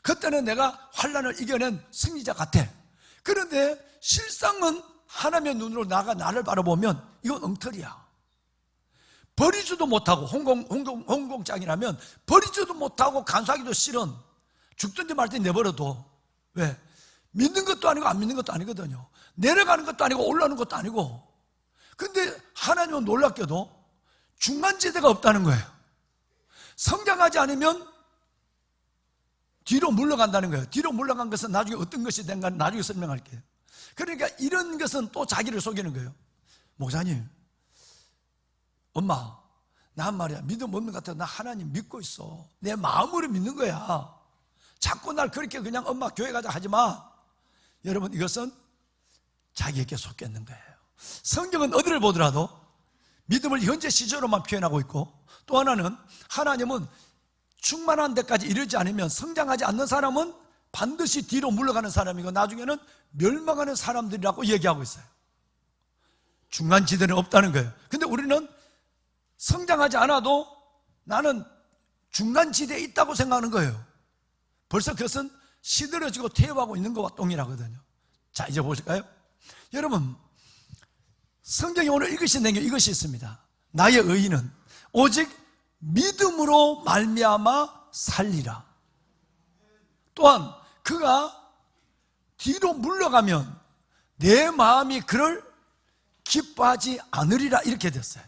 F: 그때는 내가 환난을 이겨낸 승리자 같아. 그런데 실상은 하나님의 눈으로 나를 바라보면 이건 엉터리야. 버리지도 못하고 홍공장이라면 버리지도 못하고 간수하기도 싫은, 죽든지 말든지 내버려도. 왜? 믿는 것도 아니고 안 믿는 것도 아니거든요. 내려가는 것도 아니고 올라오는 것도 아니고. 근데 하나님은 놀랍게도 중간지대가 없다는 거예요. 성장하지 않으면 뒤로 물러간다는 거예요. 뒤로 물러간 것은 나중에 어떤 것이 된가 나중에 설명할게요. 그러니까 이런 것은 또 자기를 속이는 거예요. 목사님, 엄마, 난 말이야 믿음 없는 것 같아. 나 하나님 믿고 있어. 내 마음으로 믿는 거야. 자꾸 날 그렇게 그냥 엄마 교회 가자 하지 마. 여러분, 이것은 자기에게 속겠는 거예요. 성경은 어디를 보더라도 믿음을 현재 시제로만 표현하고 있고, 또 하나는 하나님은 충만한 데까지 이르지 않으면 성장하지 않는 사람은 반드시 뒤로 물러가는 사람이고 나중에는 멸망하는 사람들이라고 얘기하고 있어요. 중간지대는 없다는 거예요. 근데 우리는 성장하지 않아도 나는 중간지대에 있다고 생각하는 거예요. 벌써 그것은 시들어지고 퇴화하고 있는 것과 동일하거든요. 자, 이제 보실까요? 여러분, 성경에 오늘 읽으신 내용 이것이 있습니다. 나의 의인은 오직 믿음으로 말미암아 살리라. 또한 그가 뒤로 물러가면 내 마음이 그를 기뻐하지 않으리라. 이렇게 됐어요.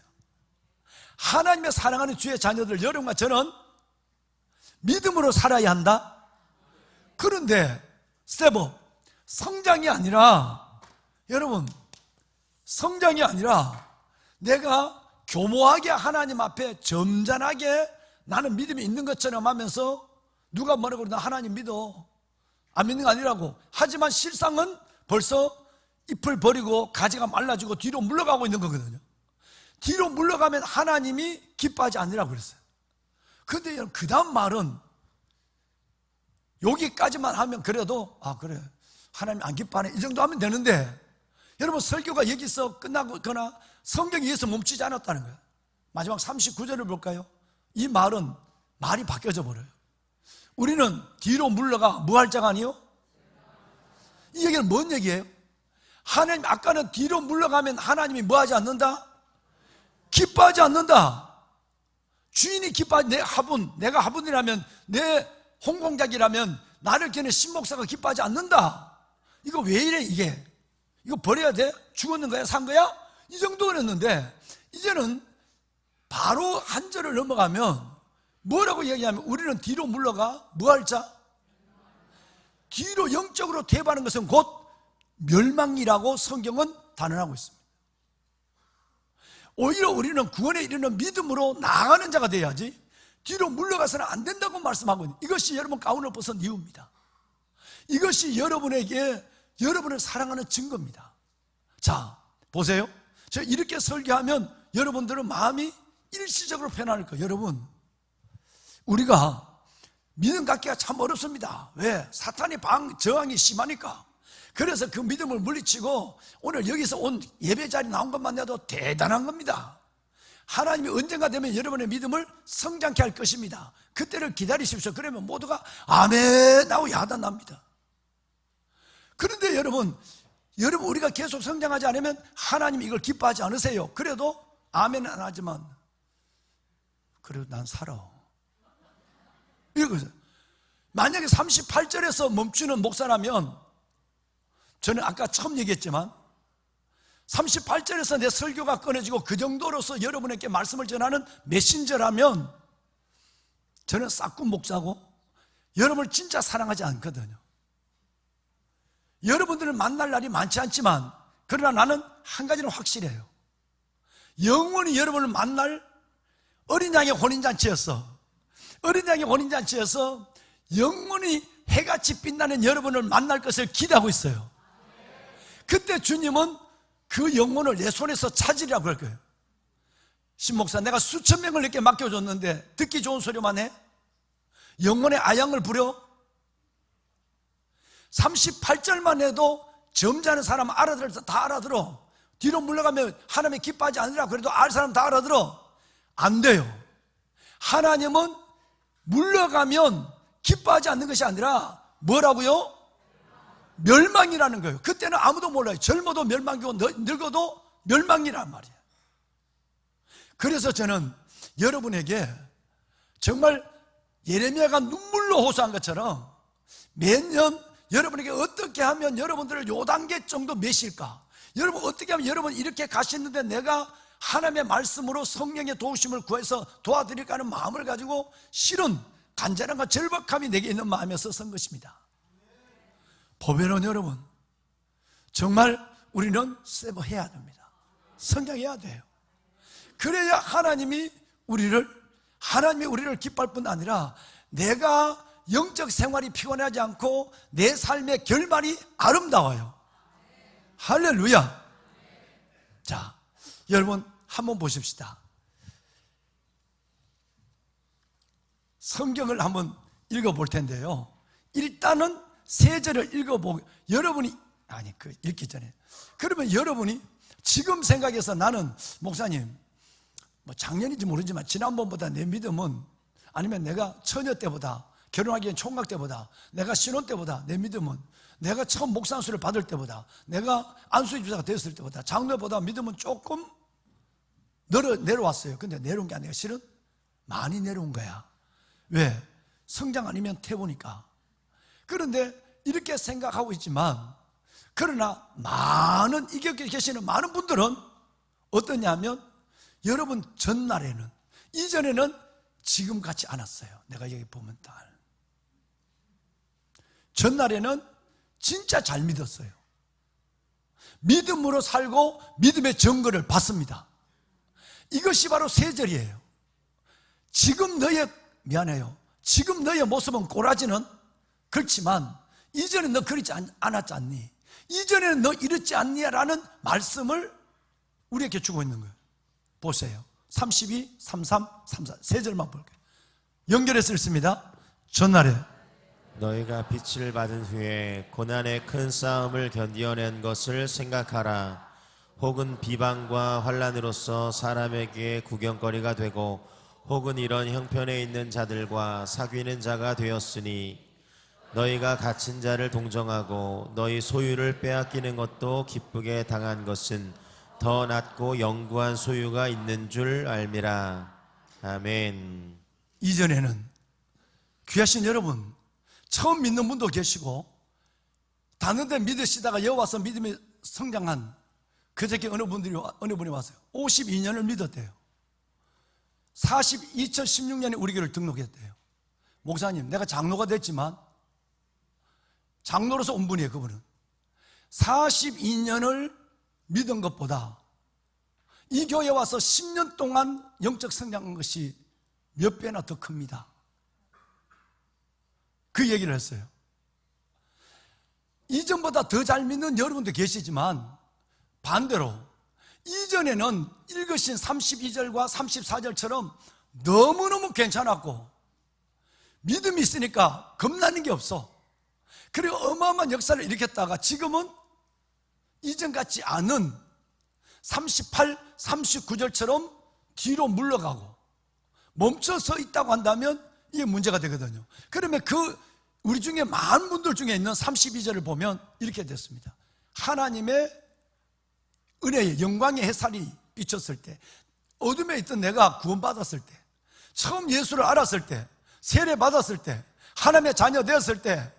F: 하나님의 사랑하는 주의 자녀들, 여러분과 저는 믿음으로 살아야 한다. 그런데 스텝업, 성장이 아니라, 여러분, 성장이 아니라 내가 교모하게 하나님 앞에 점잖하게 나는 믿음이 있는 것처럼 하면서 누가 뭐라고 그러나 하나님 믿어, 안 믿는 거 아니라고 하지만 실상은 벌써 잎을 버리고 가지가 말라지고 뒤로 물러가고 있는 거거든요. 뒤로 물러가면 하나님이 기뻐하지 않으라고 그랬어요. 그런데 그 다음 말은 여기까지만 하면 그래도 그래 하나님 안 기뻐하네 이 정도 하면 되는데, 여러분, 설교가 여기서 끝나거나 성경이 여기서 멈추지 않았다는 거예요. 마지막 39절을 볼까요? 이 말은 말이 바뀌어져 버려요. 우리는 뒤로 물러가 뭐 할 자가 아니요? 이 얘기는 뭔 얘기예요? 하나님, 아까는 뒤로 물러가면 하나님이 뭐 하지 않는다? 기뻐하지 않는다. 주인이 기뻐하지, 내가 화분이라면, 내 홍공작이라면 나를 겨는 신목사가 기뻐하지 않는다. 이거 왜 이래 이게? 이거 버려야 돼? 죽었는 거야? 산 거야? 이 정도였는데 이제는 바로 한 절을 넘어가면 뭐라고 얘기하면 우리는 뒤로 물러가 뭐 할 자? 뒤로 영적으로 퇴보하는 것은 곧 멸망이라고 성경은 단언하고 있습니다. 오히려 우리는 구원에 이르는 믿음으로 나아가는 자가 돼야지 뒤로 물러가서는 안 된다고 말씀하고 있는, 이것이 여러분 가운을 벗은 이유입니다. 이것이 여러분에게 여러분을 사랑하는 증거입니다. 자, 보세요. 제가 이렇게 설교하면 여러분들은 마음이 일시적으로 편안할 거예요. 여러분, 우리가 믿음 갖기가 참 어렵습니다. 왜? 사탄의 저항이 심하니까. 그래서 그 믿음을 물리치고 오늘 여기서 온 예배 자리 나온 것만 해도 대단한 겁니다. 하나님이 언젠가 되면 여러분의 믿음을 성장케 할 것입니다. 그때를 기다리십시오. 그러면 모두가 아멘 하고 야단납니다. 그런데 여러분 우리가 계속 성장하지 않으면 하나님이 이걸 기뻐하지 않으세요. 그래도 아멘은 안 하지만 그래도 난 살아. 이거죠. 만약에 38절에서 멈추는 목사라면, 저는 아까 처음 얘기했지만 38절에서 내 설교가 끊어지고 그 정도로서 여러분에게 말씀을 전하는 메신저라면 저는 싹군 목사고 여러분을 진짜 사랑하지 않거든요. 여러분들을 만날 날이 많지 않지만, 그러나 나는 한 가지는 확실해요. 영원히 여러분을 만날 어린 양의 혼인잔치였어. 어린 양의 혼인잔치에서 영원히 해같이 빛나는 여러분을 만날 것을 기대하고 있어요. 그때 주님은 그 영혼을 내 손에서 찾으리라고 할 거예요. 신목사, 내가 수천 명을 이렇게 맡겨줬는데 듣기 좋은 소리만 해? 영혼의 아양을 부려? 38절만 해도 점잖은 사람 다 알아들어. 뒤로 물러가면 하나님이 기뻐하지 않으리라 그래도 알 사람 다 알아들어. 안 돼요. 하나님은 물러가면 기뻐하지 않는 것이 아니라 뭐라고요? 멸망이라는 거예요. 그때는 아무도 몰라요. 젊어도 멸망이고 늙어도 멸망이란 말이에요. 그래서 저는 여러분에게 정말 예레미야가 눈물로 호소한 것처럼 매년 여러분에게 어떻게 하면 여러분들을 요 단계 정도 메실까? 여러분 어떻게 하면 여러분 이렇게 가시는데 내가 하나님의 말씀으로 성령의 도우심을 구해서 도와드릴까 하는 마음을 가지고 실은 간절함과 절박함이 내게 있는 마음에서 쓴 것입니다. 보배는 여러분, 정말 우리는 세버해야 됩니다. 성장해야 돼요. 그래야 하나님이 우리를 기뻐할 뿐 아니라 내가 영적 생활이 피곤하지 않고 내 삶의 결말이 아름다워요. 할렐루야. 자, 여러분 한번 보십시다. 성경을 한번 읽어볼 텐데요. 일단은 세 절을 읽어보고 여러분이 읽기 전에 그러면 여러분이 지금 생각해서 나는 목사님 뭐 작년인지 모르지만 지난번보다 내 믿음은 아니면 내가 처녀 때보다 결혼하기 전 총각 때보다 내가 신혼 때보다 내 믿음은 내가 처음 목사 안수를 받을 때보다 내가 안수집사가 되었을 때보다 장로보다 믿음은 조금 내려왔어요. 근데 내려온 게 아니라 실은 많이 내려온 거야. 왜? 성장 아니면 태우니까. 그런데 이렇게 생각하고 있지만 그러나 이 곁에 계시는 많은 분들은 어떠냐면 여러분 전날에는 이전에는 지금 같지 않았어요. 내가 여기 보면 전날에는 진짜 잘 믿었어요. 믿음으로 살고 믿음의 증거를 받습니다. 이것이 바로 세 절이에요. 지금 너의 모습은 꼬라지는 그렇지만 이전에 너 그렇지 않았지 않니? 이전에는 너 이랬지 않니? 라는 말씀을 우리에게 주고 있는 거예요. 보세요. 32, 33, 34 세 절만 볼게요. 연결해서 읽습니다. 전날에
E: 너희가 빛을 받은 후에 고난의 큰 싸움을 견디어낸 것을 생각하라. 혹은 비방과 환난으로서 사람에게 구경거리가 되고 혹은 이런 형편에 있는 자들과 사귀는 자가 되었으니 너희가 갇힌 자를 동정하고 너희 소유를 빼앗기는 것도 기쁘게 당한 것은 더 낫고 영구한 소유가 있는 줄 알미라. 아멘.
F: 이전에는 귀하신 여러분, 처음 믿는 분도 계시고 다른 데 믿으시다가 여와서 믿음이 성장한 그저께 어느 분이 왔어요. 52년을 믿었대요. 2016년에 우리 교회를 등록했대요. 목사님, 내가 장로가 됐지만 장로로서 온 분이에요. 그분은 42년을 믿은 것보다 이 교회에 와서 10년 동안 영적 성장한 것이 몇 배나 더 큽니다. 그 얘기를 했어요. 이전보다 더 잘 믿는 여러분도 계시지만 반대로 이전에는 읽으신 32절과 34절처럼 너무너무 괜찮았고 믿음이 있으니까 겁나는 게 없어. 그리고 어마어마한 역사를 일으켰다가 지금은 이전 같지 않은 38, 39절처럼 뒤로 물러가고 멈춰서 있다고 한다면 이게 문제가 되거든요. 그러면 우리 중에 많은 분들 중에 있는 32절을 보면 이렇게 됐습니다. 하나님의 은혜의 영광의 햇살이 비쳤을 때, 어둠에 있던 내가 구원받았을 때, 처음 예수를 알았을 때, 세례 받았을 때, 하나님의 자녀 되었을 때,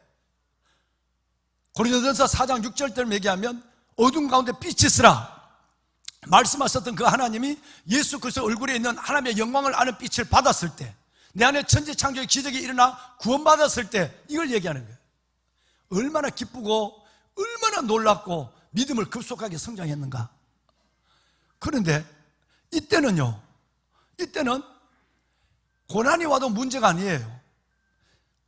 F: 고린도전서 4장 6절대로 얘기하면 어둠 가운데 빛이 있으라 말씀하셨던 그 하나님이 예수 그리스도 얼굴에 있는 하나님의 영광을 아는 빛을 받았을 때, 내 안에 천지창조의 기적이 일어나 구원받았을 때, 이걸 얘기하는 거예요. 얼마나 기쁘고 얼마나 놀랍고 믿음을 급속하게 성장했는가. 그런데 이때는 고난이 와도 문제가 아니에요.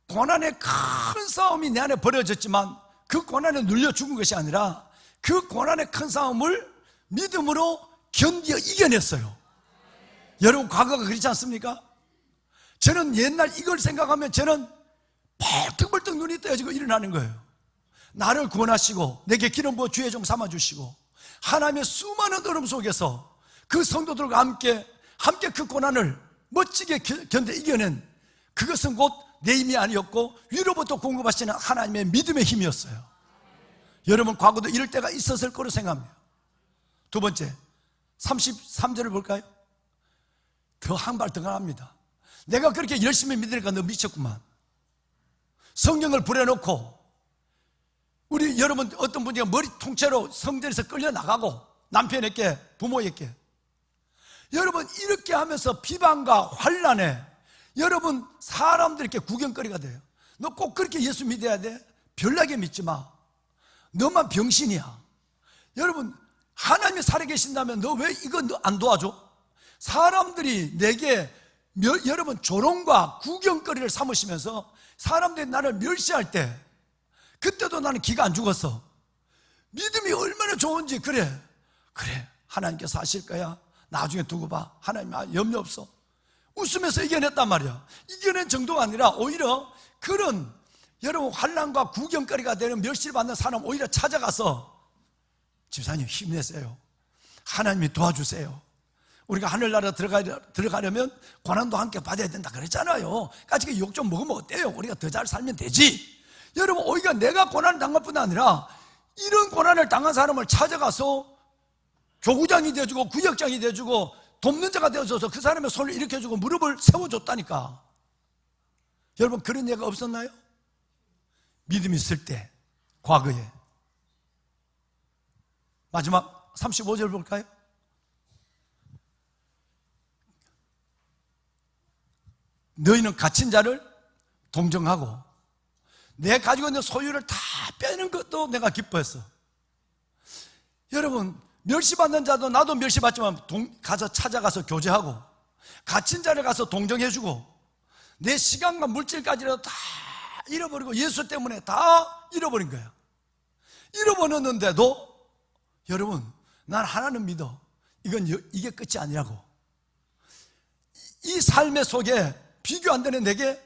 F: 고난의 큰 싸움이 내 안에 벌어졌지만 그 고난에 눌려 죽은 것이 아니라 그 고난의 큰 싸움을 믿음으로 견디어 이겨냈어요. 여러분, 과거가 그렇지 않습니까? 저는 옛날 이걸 생각하면 저는 벌떡벌떡 눈이 떠지고 일어나는 거예요. 나를 구원하시고 내게 기름 부어 주의 종 삼아주시고 하나님의 수많은 어려움 속에서 그 성도들과 함께 그 고난을 멋지게 견뎌 이겨낸, 그것은 곧 내 힘이 아니었고 위로부터 공급하시는 하나님의 믿음의 힘이었어요. 여러분, 과거도 이럴 때가 있었을 거로 생각합니다. 두 번째, 33절을 볼까요? 더 한 발 더 강합니다. 내가 그렇게 열심히 믿으니까 너 미쳤구만. 성경을 부려놓고 우리 여러분 어떤 분이 머리 통째로 성전에서 끌려나가고 남편에게 부모에게, 여러분 이렇게 하면서 비방과 환난에 여러분 사람들 이렇게 구경거리가 돼요. 너 꼭 그렇게 예수 믿어야 돼? 별나게 믿지 마. 너만 병신이야. 여러분, 하나님이 살아계신다면 너 왜 이거 안 도와줘? 사람들이 내게 여러분 조롱과 구경거리를 삼으시면서 사람들이 나를 멸시할 때, 그때도 나는 기가 안 죽었어. 믿음이 얼마나 좋은지. 그래 하나님께서 하실 거야. 나중에 두고 봐. 하나님 염려 없어. 웃으면서 이겨냈단 말이야. 이겨낸 정도가 아니라 오히려 그런 여러분 환난과 구경거리가 되는 멸시를 받는 사람 오히려 찾아가서, 집사님 힘내세요. 하나님이 도와주세요. 우리가 하늘나라 들어가려면 고난도 함께 받아야 된다 그랬잖아요. 까짓게 욕 좀 먹으면 어때요? 우리가 더 잘 살면 되지. 여러분, 오히려 내가 고난을 당할 뿐 아니라 이런 고난을 당한 사람을 찾아가서 교구장이 되어주고 구역장이 되어주고 돕는 자가 되어줘서 그 사람의 손을 일으켜주고 무릎을 세워줬다니까. 여러분, 그런 예가 없었나요? 믿음이 있을 때, 과거에. 마지막 35절 볼까요? 너희는 갇힌 자를 동정하고 내 가지고 있는 소유를 다 빼는 것도 내가 기뻐했어. 여러분, 멸시받는 자도 나도 멸시받지만 가서 찾아가서 교제하고 갇힌 자를 가서 동정해주고 내 시간과 물질까지라도 다 잃어버리고 예수 때문에 다 잃어버린 거야. 잃어버렸는데도 여러분, 난 하나는 믿어. 이게 끝이 아니라고. 이 삶의 속에 비교 안 되는 내게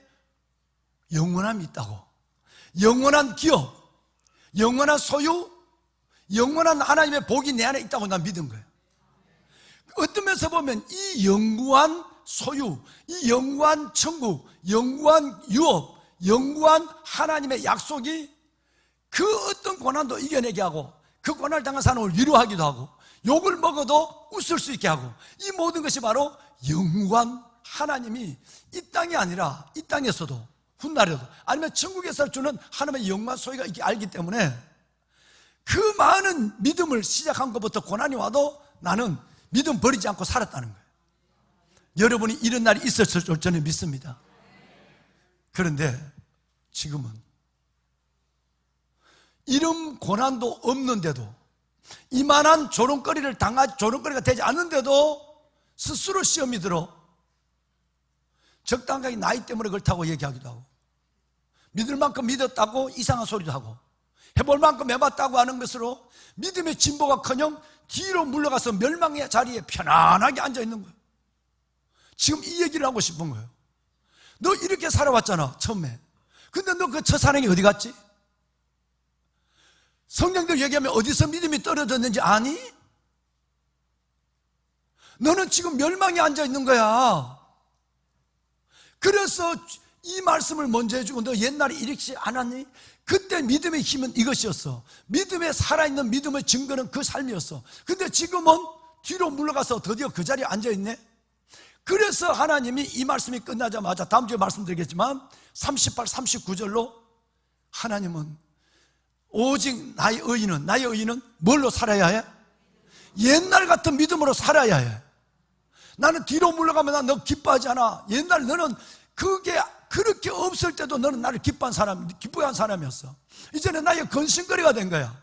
F: 영원함이 있다고. 영원한 기업, 영원한 소유, 영원한 하나님의 복이 내 안에 있다고 난 믿은 거예요. 어떤 면에서 보면 이 영구한 소유, 이 영구한 천국, 영구한 유업, 영구한 하나님의 약속이 그 어떤 고난도 이겨내게 하고 그 고난을 당한 사람을 위로하기도 하고 욕을 먹어도 웃을 수 있게 하고, 이 모든 것이 바로 영구한 하나님이 이 땅이 아니라 이 땅에서도 훗날에도 아니면 천국에서 주는 하나님의 영광 소유가 있게 알기 때문에 그 많은 믿음을 시작한 것부터 고난이 와도 나는 믿음 버리지 않고 살았다는 거예요. 여러분이 이런 날이 있었을 줄 저는 믿습니다. 그런데 지금은 이런 고난도 없는데도, 이만한 조롱거리가 되지 않는데도 스스로 시험이 들어 적당하게 나이 때문에 그렇다고 얘기하기도 하고, 믿을 만큼 믿었다고 이상한 소리도 하고, 해볼 만큼 해봤다고 하는 것으로 믿음의 진보가커녕 뒤로 물러가서 멸망의 자리에 편안하게 앉아있는 거예요. 지금 이 얘기를 하고 싶은 거예요. 너 이렇게 살아왔잖아, 처음에. 근데 너 그 첫사랑이 어디 갔지? 성경들 얘기하면 어디서 믿음이 떨어졌는지 아니? 너는 지금 멸망에 앉아 있는 거야. 그래서 이 말씀을 먼저 해주고, 너 옛날에 이렇지 않았니? 그때 믿음의 힘은 이것이었어. 믿음에 살아있는 믿음의 증거는 그 삶이었어. 근데 지금은 뒤로 물러가서 드디어 그 자리에 앉아있네. 그래서 하나님이 이 말씀이 끝나자마자 다음 주에 말씀드리겠지만 38, 39절로 하나님은 오직 나의 의인은 뭘로 살아야 해? 옛날 같은 믿음으로 살아야 해. 나는 뒤로 물러가면 너 기뻐하지 않아. 옛날 너는 그게 그렇게 없을 때도 너는 나를 기뻐한 사람이었어. 이제는 나의 근심거리가 된 거야.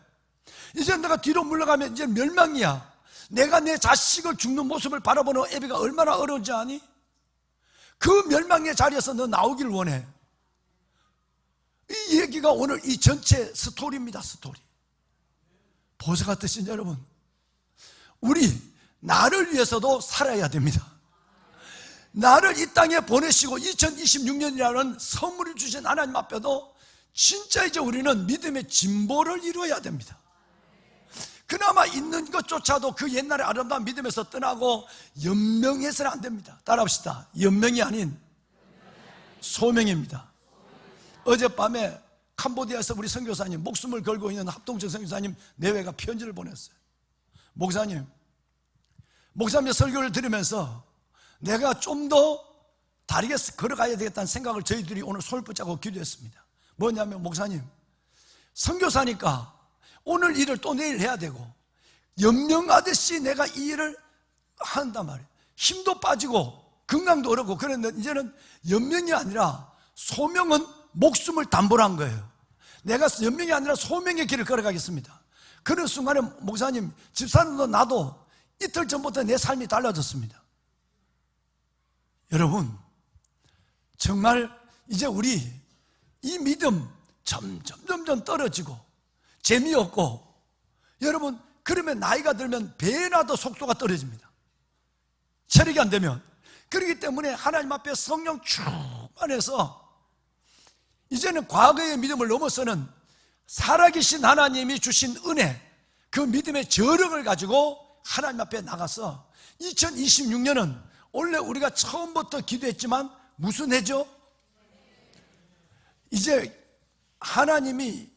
F: 이제 내가 뒤로 물러가면 이제 멸망이야. 내가 내 자식을 죽는 모습을 바라보는 애비가 얼마나 어려운지 아니? 그 멸망의 자리에서 너 나오길 원해. 이 얘기가 오늘 이 전체 스토리입니다. 스토리. 보세가 뜻인 여러분, 우리 나를 위해서도 살아야 됩니다. 나를 이 땅에 보내시고 2026년이라는 선물을 주신 하나님 앞에도 진짜 이제 우리는 믿음의 진보를 이루어야 됩니다. 그나마 있는 것조차도 그 옛날의 아름다운 믿음에서 떠나고 연명해서는 안 됩니다. 따라합시다. 연명이 아닌 소명입니다. 어젯밤에 캄보디아에서 우리 선교사님, 목숨을 걸고 있는 합동적 선교사님 내외가 편지를 보냈어요. 목사님 설교를 들으면서 내가 좀 더 다르게 걸어가야 되겠다는 생각을 저희들이 오늘 손을 붙잡고 기도했습니다. 뭐냐면, 목사님, 선교사니까 오늘 일을 또 내일 해야 되고 연명하듯이 내가 이 일을 한단 말이에요. 힘도 빠지고 건강도 어렵고. 그런데 이제는 연명이 아니라 소명은 목숨을 담보로 한 거예요. 내가 연명이 아니라 소명의 길을 걸어가겠습니다. 그런 순간에 목사님, 집사님도 나도 이틀 전부터 내 삶이 달라졌습니다. 여러분, 정말 이제 우리 이 믿음 점점 떨어지고 재미없고, 여러분, 그러면 나이가 들면 배나 더 속도가 떨어집니다. 체력이 안 되면. 그렇기 때문에 하나님 앞에 성령 충만해서 이제는 과거의 믿음을 넘어서는 살아계신 하나님이 주신 은혜, 그 믿음의 저력을 가지고 하나님 앞에 나가서 2026년은 원래 우리가 처음부터 기도했지만 무슨 해죠? 이제 하나님이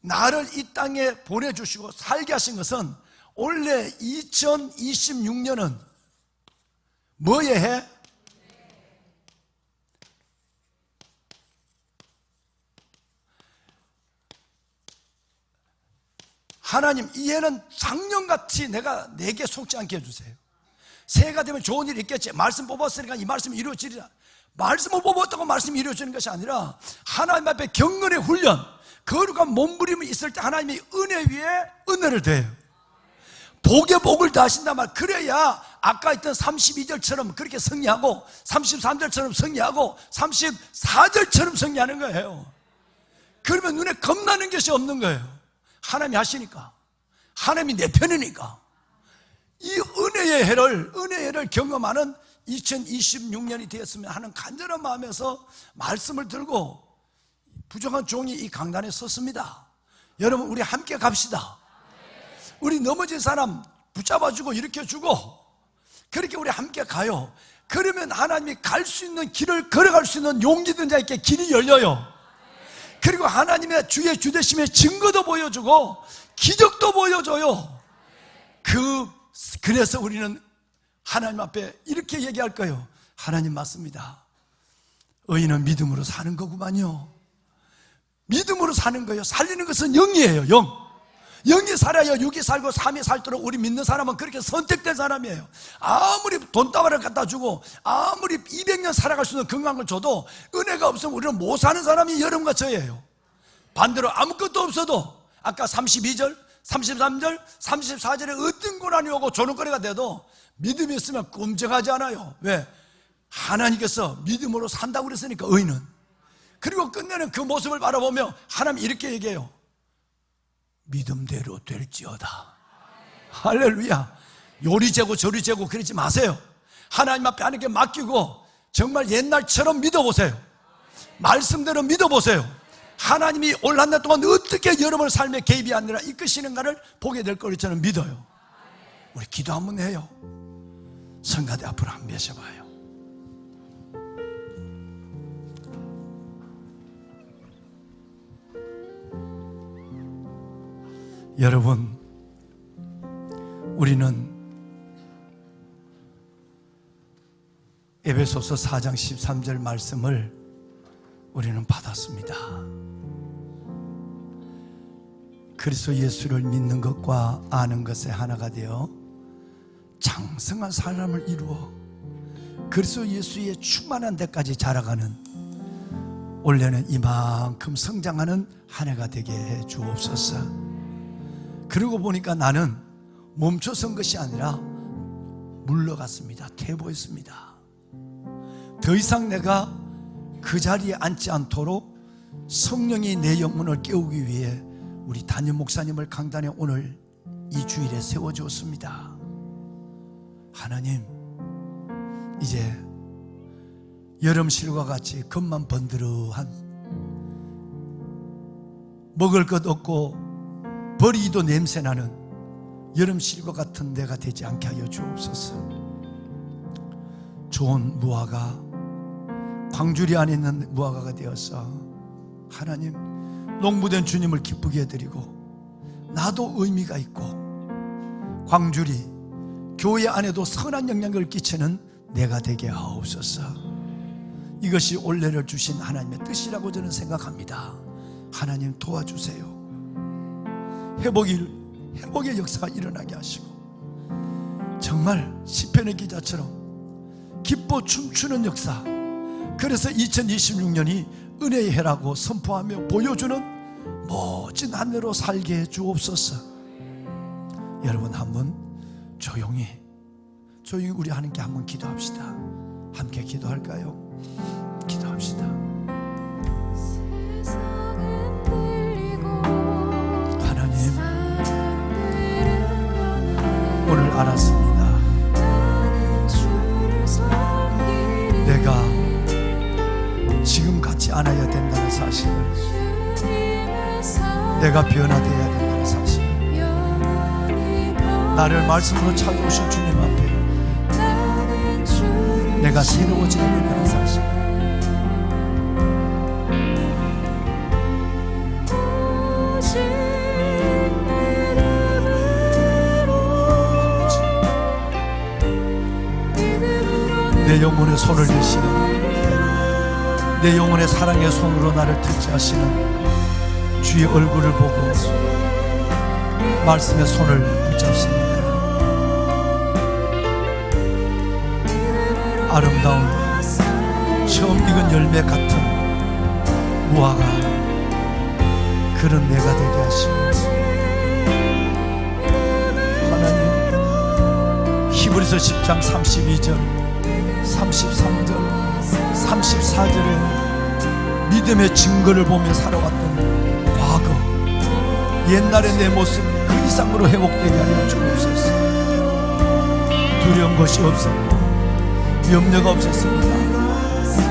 F: 나를 이 땅에 보내주시고 살게 하신 것은 원래 2026년은 뭐의 해? 하나님, 이 해는 작년같이 내게 속지 않게 해주세요. 새해가 되면 좋은 일이 있겠지. 말씀 뽑았으니까 이 말씀이 이루어지리라. 말씀을 뽑았다고 말씀이 이루어지는 것이 아니라 하나님 앞에 경건의 훈련, 거룩한 몸부림이 있을 때 하나님이 은혜 위에 은혜를 더해요. 복에 복을 더하신단 말. 그래야 아까 있던 32절처럼 그렇게 승리하고 33절처럼 승리하고 34절처럼 승리하는 거예요. 그러면 눈에 겁나는 것이 없는 거예요. 하나님이 하시니까, 하나님이 내 편이니까. 이 은혜의 해를 경험하는 2026년이 되었으면 하는 간절한 마음에서 말씀을 들고 부족한 종이 이 강단에 섰습니다. 여러분, 우리 함께 갑시다. 우리 넘어진 사람 붙잡아주고 일으켜주고 그렇게 우리 함께 가요. 그러면 하나님이 갈 수 있는 길을 걸어갈 수 있는 용기 든 자에게 길이 열려요. 그리고 하나님의 주의 주되심의 증거도 보여주고 기적도 보여줘요. 그래서 우리는 하나님 앞에 이렇게 얘기할 거예요. 하나님, 맞습니다. 의인은 믿음으로 사는 거구만요. 믿음으로 사는 거예요. 살리는 것은 영이에요. 영이 살아야 육이 살고 삼이 살도록 우리 믿는 사람은 그렇게 선택된 사람이에요. 아무리 돈다발을 갖다 주고 아무리 200년 살아갈 수 있는 건강을 줘도 은혜가 없으면 우리는 못 사는 사람이 여러분과 저예요. 반대로 아무것도 없어도 아까 32절, 33절, 34절에 어떤 고난이 오고 조롱거리가 돼도 믿음이 있으면 끔찍하지 않아요. 왜? 하나님께서 믿음으로 산다고 그랬으니까, 의인은. 그리고 끝내는 그 모습을 바라보며 하나님 이렇게 얘기해요. 믿음대로 될지어다. 할렐루야. 요리 재고 저리 재고 그러지 마세요. 하나님 앞에 하나님께 맡기고 정말 옛날처럼 믿어보세요. 말씀대로 믿어보세요. 하나님이 올 한 해 동안 어떻게 여러분의 삶에 개입이 아니라 이끄시는가를 보게 될 거를 저는 믿어요. 우리 기도 한번 해요. 성가대 앞으로 한번 모셔봐요. 여러분, 우리는 에베소서 4장 13절 말씀을 우리는 받았습니다. 그리스도 예수를 믿는 것과 아는 것에 하나가 되어 장성한 사람을 이루어 그리스도 예수의 충만한 데까지 자라가는, 올해는 이만큼 성장하는 한 해가 되게 해 주옵소서. 그러고 보니까 나는 멈춰선 것이 아니라 물러갔습니다. 퇴보했습니다. 더 이상 내가 그 자리에 앉지 않도록 성령이 내 영혼을 깨우기 위해 우리 담임 목사님을 강단에 오늘 이 주일에 세워주었습니다. 하나님, 이제 여름실과 같이 겉만 번드러한, 먹을 것 없고 버리기도 냄새나는 여름실과 같은 내가 되지 않게 하여 주옵소서. 좋은 무화과, 광주리 안에 있는 무화과가 되어서 하나님, 농부된 주님을 기쁘게 해드리고 나도 의미가 있고 광주리 교회 안에도 선한 영향을 끼치는 내가 되게 하옵소서. 이것이 올해를 주신 하나님의 뜻이라고 저는 생각합니다. 하나님 도와주세요. 회복의 역사가 일어나게 하시고, 정말 시편의 기자처럼 기뻐 춤추는 역사, 그래서 2026년이 은혜의 해라고 선포하며 보여주는 멋진 한 해로 살게 해 주옵소서. 여러분, 한번 조용히 우리 하나님께 한번 기도합시다. 함께 기도할까요? 기도합시다. 하나님, 오늘 알았습니다. 내가 지금 같지 않아야 된다는 사실을, 내가 변화되어야 된다는 사실을, 나를 말씀으로 찾아오신 주님 앞에 내가 새로워져야 된다는 사실, 내 영혼의 손을 드시는, 내 영혼의 사랑의 손으로 나를 터치하시는 주의 얼굴을 보고 말씀의 손을 붙잡습니다. 아름다운 처음 익은 열매 같은 무화과, 그런 내가 되게 하시고, 하나님, 히브리서 10장 32절 33절 34절에 믿음의 증거를 보며 살아왔던 과거, 옛날의 내 모습 그 이상으로 회복되게 하여 주옵소서. 두려운 것이 없었고 염려가 없었습니다.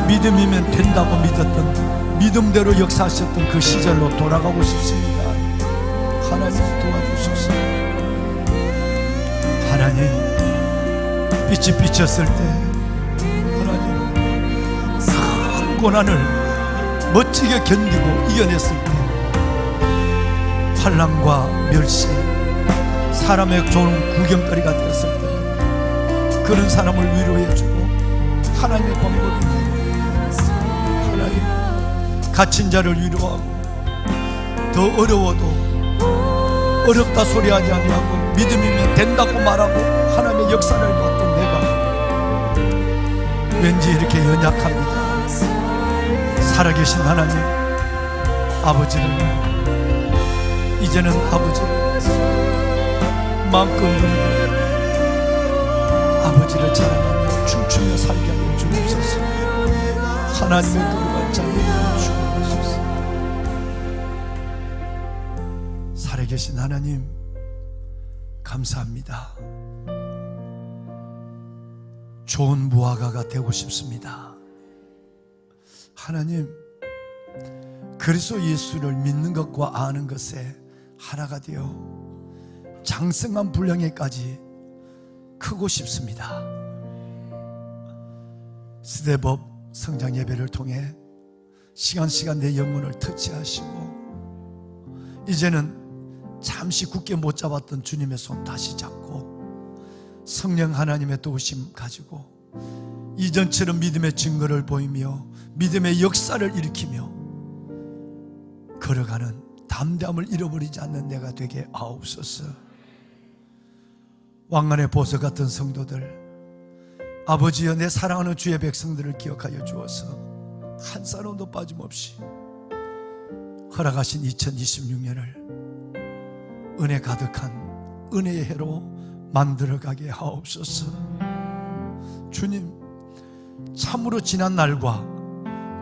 F: 믿음이면 된다고 믿었던, 믿음대로 역사하셨던 그 시절로 돌아가고 싶습니다. 하나님 도와주소서. 하나님, 빛이 비쳤을 때 고난을 멋지게 견디고 이겨냈을 때, 환난과 멸시, 사람의 좋은 구경거리가 되었을 때 그런 사람을 위로해주고 하나님의 방법입니다. 하나님, 갇힌 자를 위로하고, 더 어려워도 어렵다 소리하지 아니하고 믿음이면 된다고 말하고 하나님의 역사를 봤던 내가 왠지 이렇게 연약합니다. 살아계신 하나님, 아버지를, 이제는 아버지를 마음껏 누리고 아버지를 자랑하며 춤추며 살게 하여 주옵소서. 하나님의 거룩한 자리에 주옵소서. 살아계신 하나님, 감사합니다. 좋은 무화과가 되고 싶습니다. 하나님, 그리스도 예수를 믿는 것과 아는 것에 하나가 되어 장성한 분량에까지 크고 싶습니다. 스텝업 성장 예배를 통해 시간 내 영혼을 터치하시고, 이제는 잠시 굳게 못 잡았던 주님의 손 다시 잡고 성령 하나님의 도우심 가지고 이전처럼 믿음의 증거를 보이며 믿음의 역사를 일으키며 걸어가는 담대함을 잃어버리지 않는 내가 되게 하옵소서. 왕관의 보석 같은 성도들, 아버지여, 내 사랑하는 주의 백성들을 기억하여 주어서 한 사람도 빠짐없이 허락하신 2026년을 은혜 가득한 은혜의 해로 만들어가게 하옵소서. 주님, 참으로 지난 날과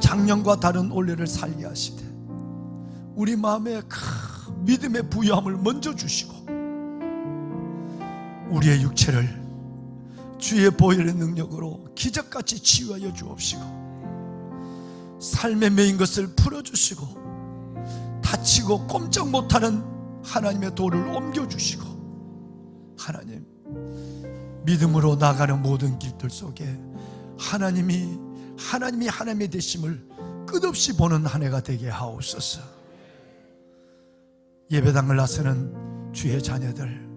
F: 작년과 다른 올해를 살게 하시되 우리 마음에 믿음의 부유함을 먼저 주시고 우리의 육체를 주의 보혈의 능력으로 기적같이 치유하여 주옵시고 삶에 매인 것을 풀어주시고 다치고 꼼짝 못하는 하나님의 도를 옮겨주시고, 하나님, 믿음으로 나가는 모든 길들 속에 하나님이 하나님의 되심을 끝없이 보는 한 해가 되게 하옵소서. 예배당을 나서는 주의 자녀들,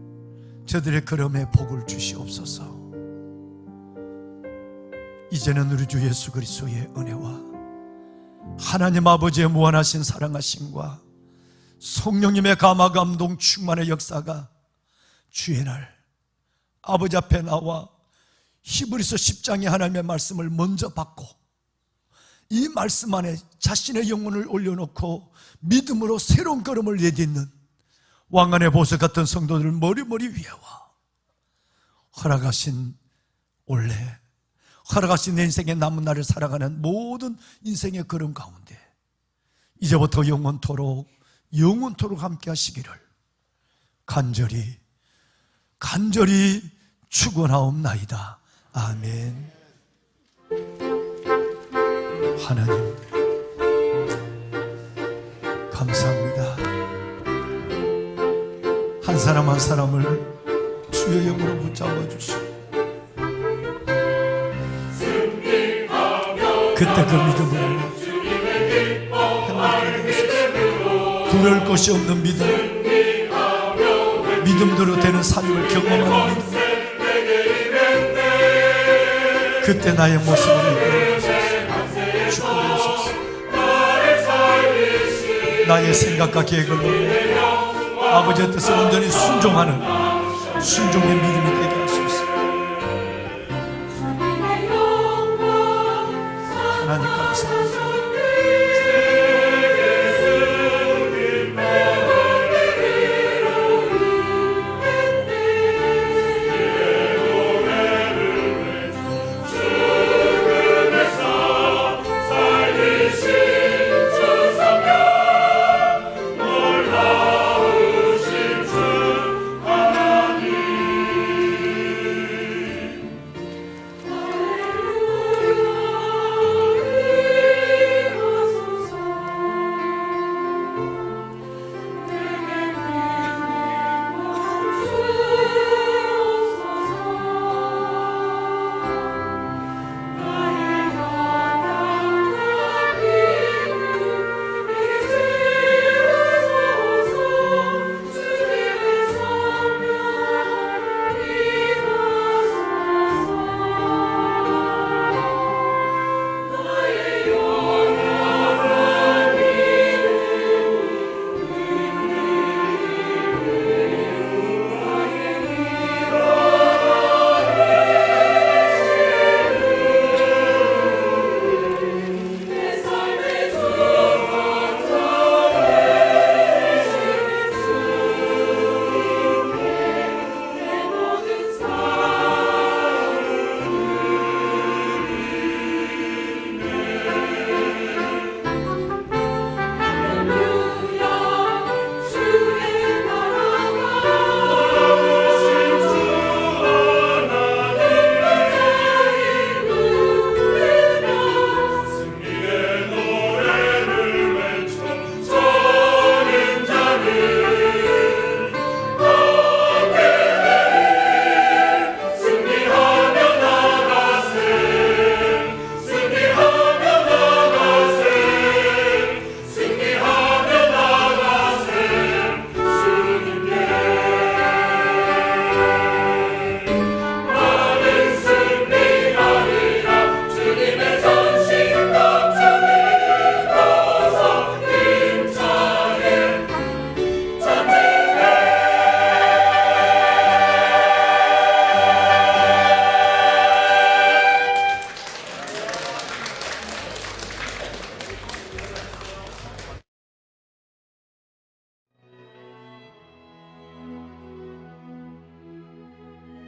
F: 저들의 걸음에 복을 주시옵소서. 이제는 우리 주 예수 그리스도의 은혜와 하나님 아버지의 무한하신 사랑하심과 성령님의 감화감동 충만의 역사가 주의 날 아버지 앞에 나와 히브리서 10장의 하나님의 말씀을 먼저 받고 이 말씀 안에 자신의 영혼을 올려놓고 믿음으로 새로운 걸음을 내딛는 왕관의 보석 같은 성도들을 머리머리 위에와 허락하신 올해, 허락하신 내 인생의 남은 날을 살아가는 모든 인생의 걸음 가운데 이제부터 영원토록 함께 하시기를 간절히 축원하옵나이다. 아멘. 하나님, 감사합니다. 한 사람 한 사람을 주의 영으로 붙잡아 주시고 그때 그 믿음을 행하게 되소서. 두려울 것이 없는 믿음대로 되는 삶을 경험하는 믿음, 그때 나의 모습을 축복하소서. 나의 생각과 계획을 넘어 아버지의 뜻에 온전히 순종하는 순종의 믿음이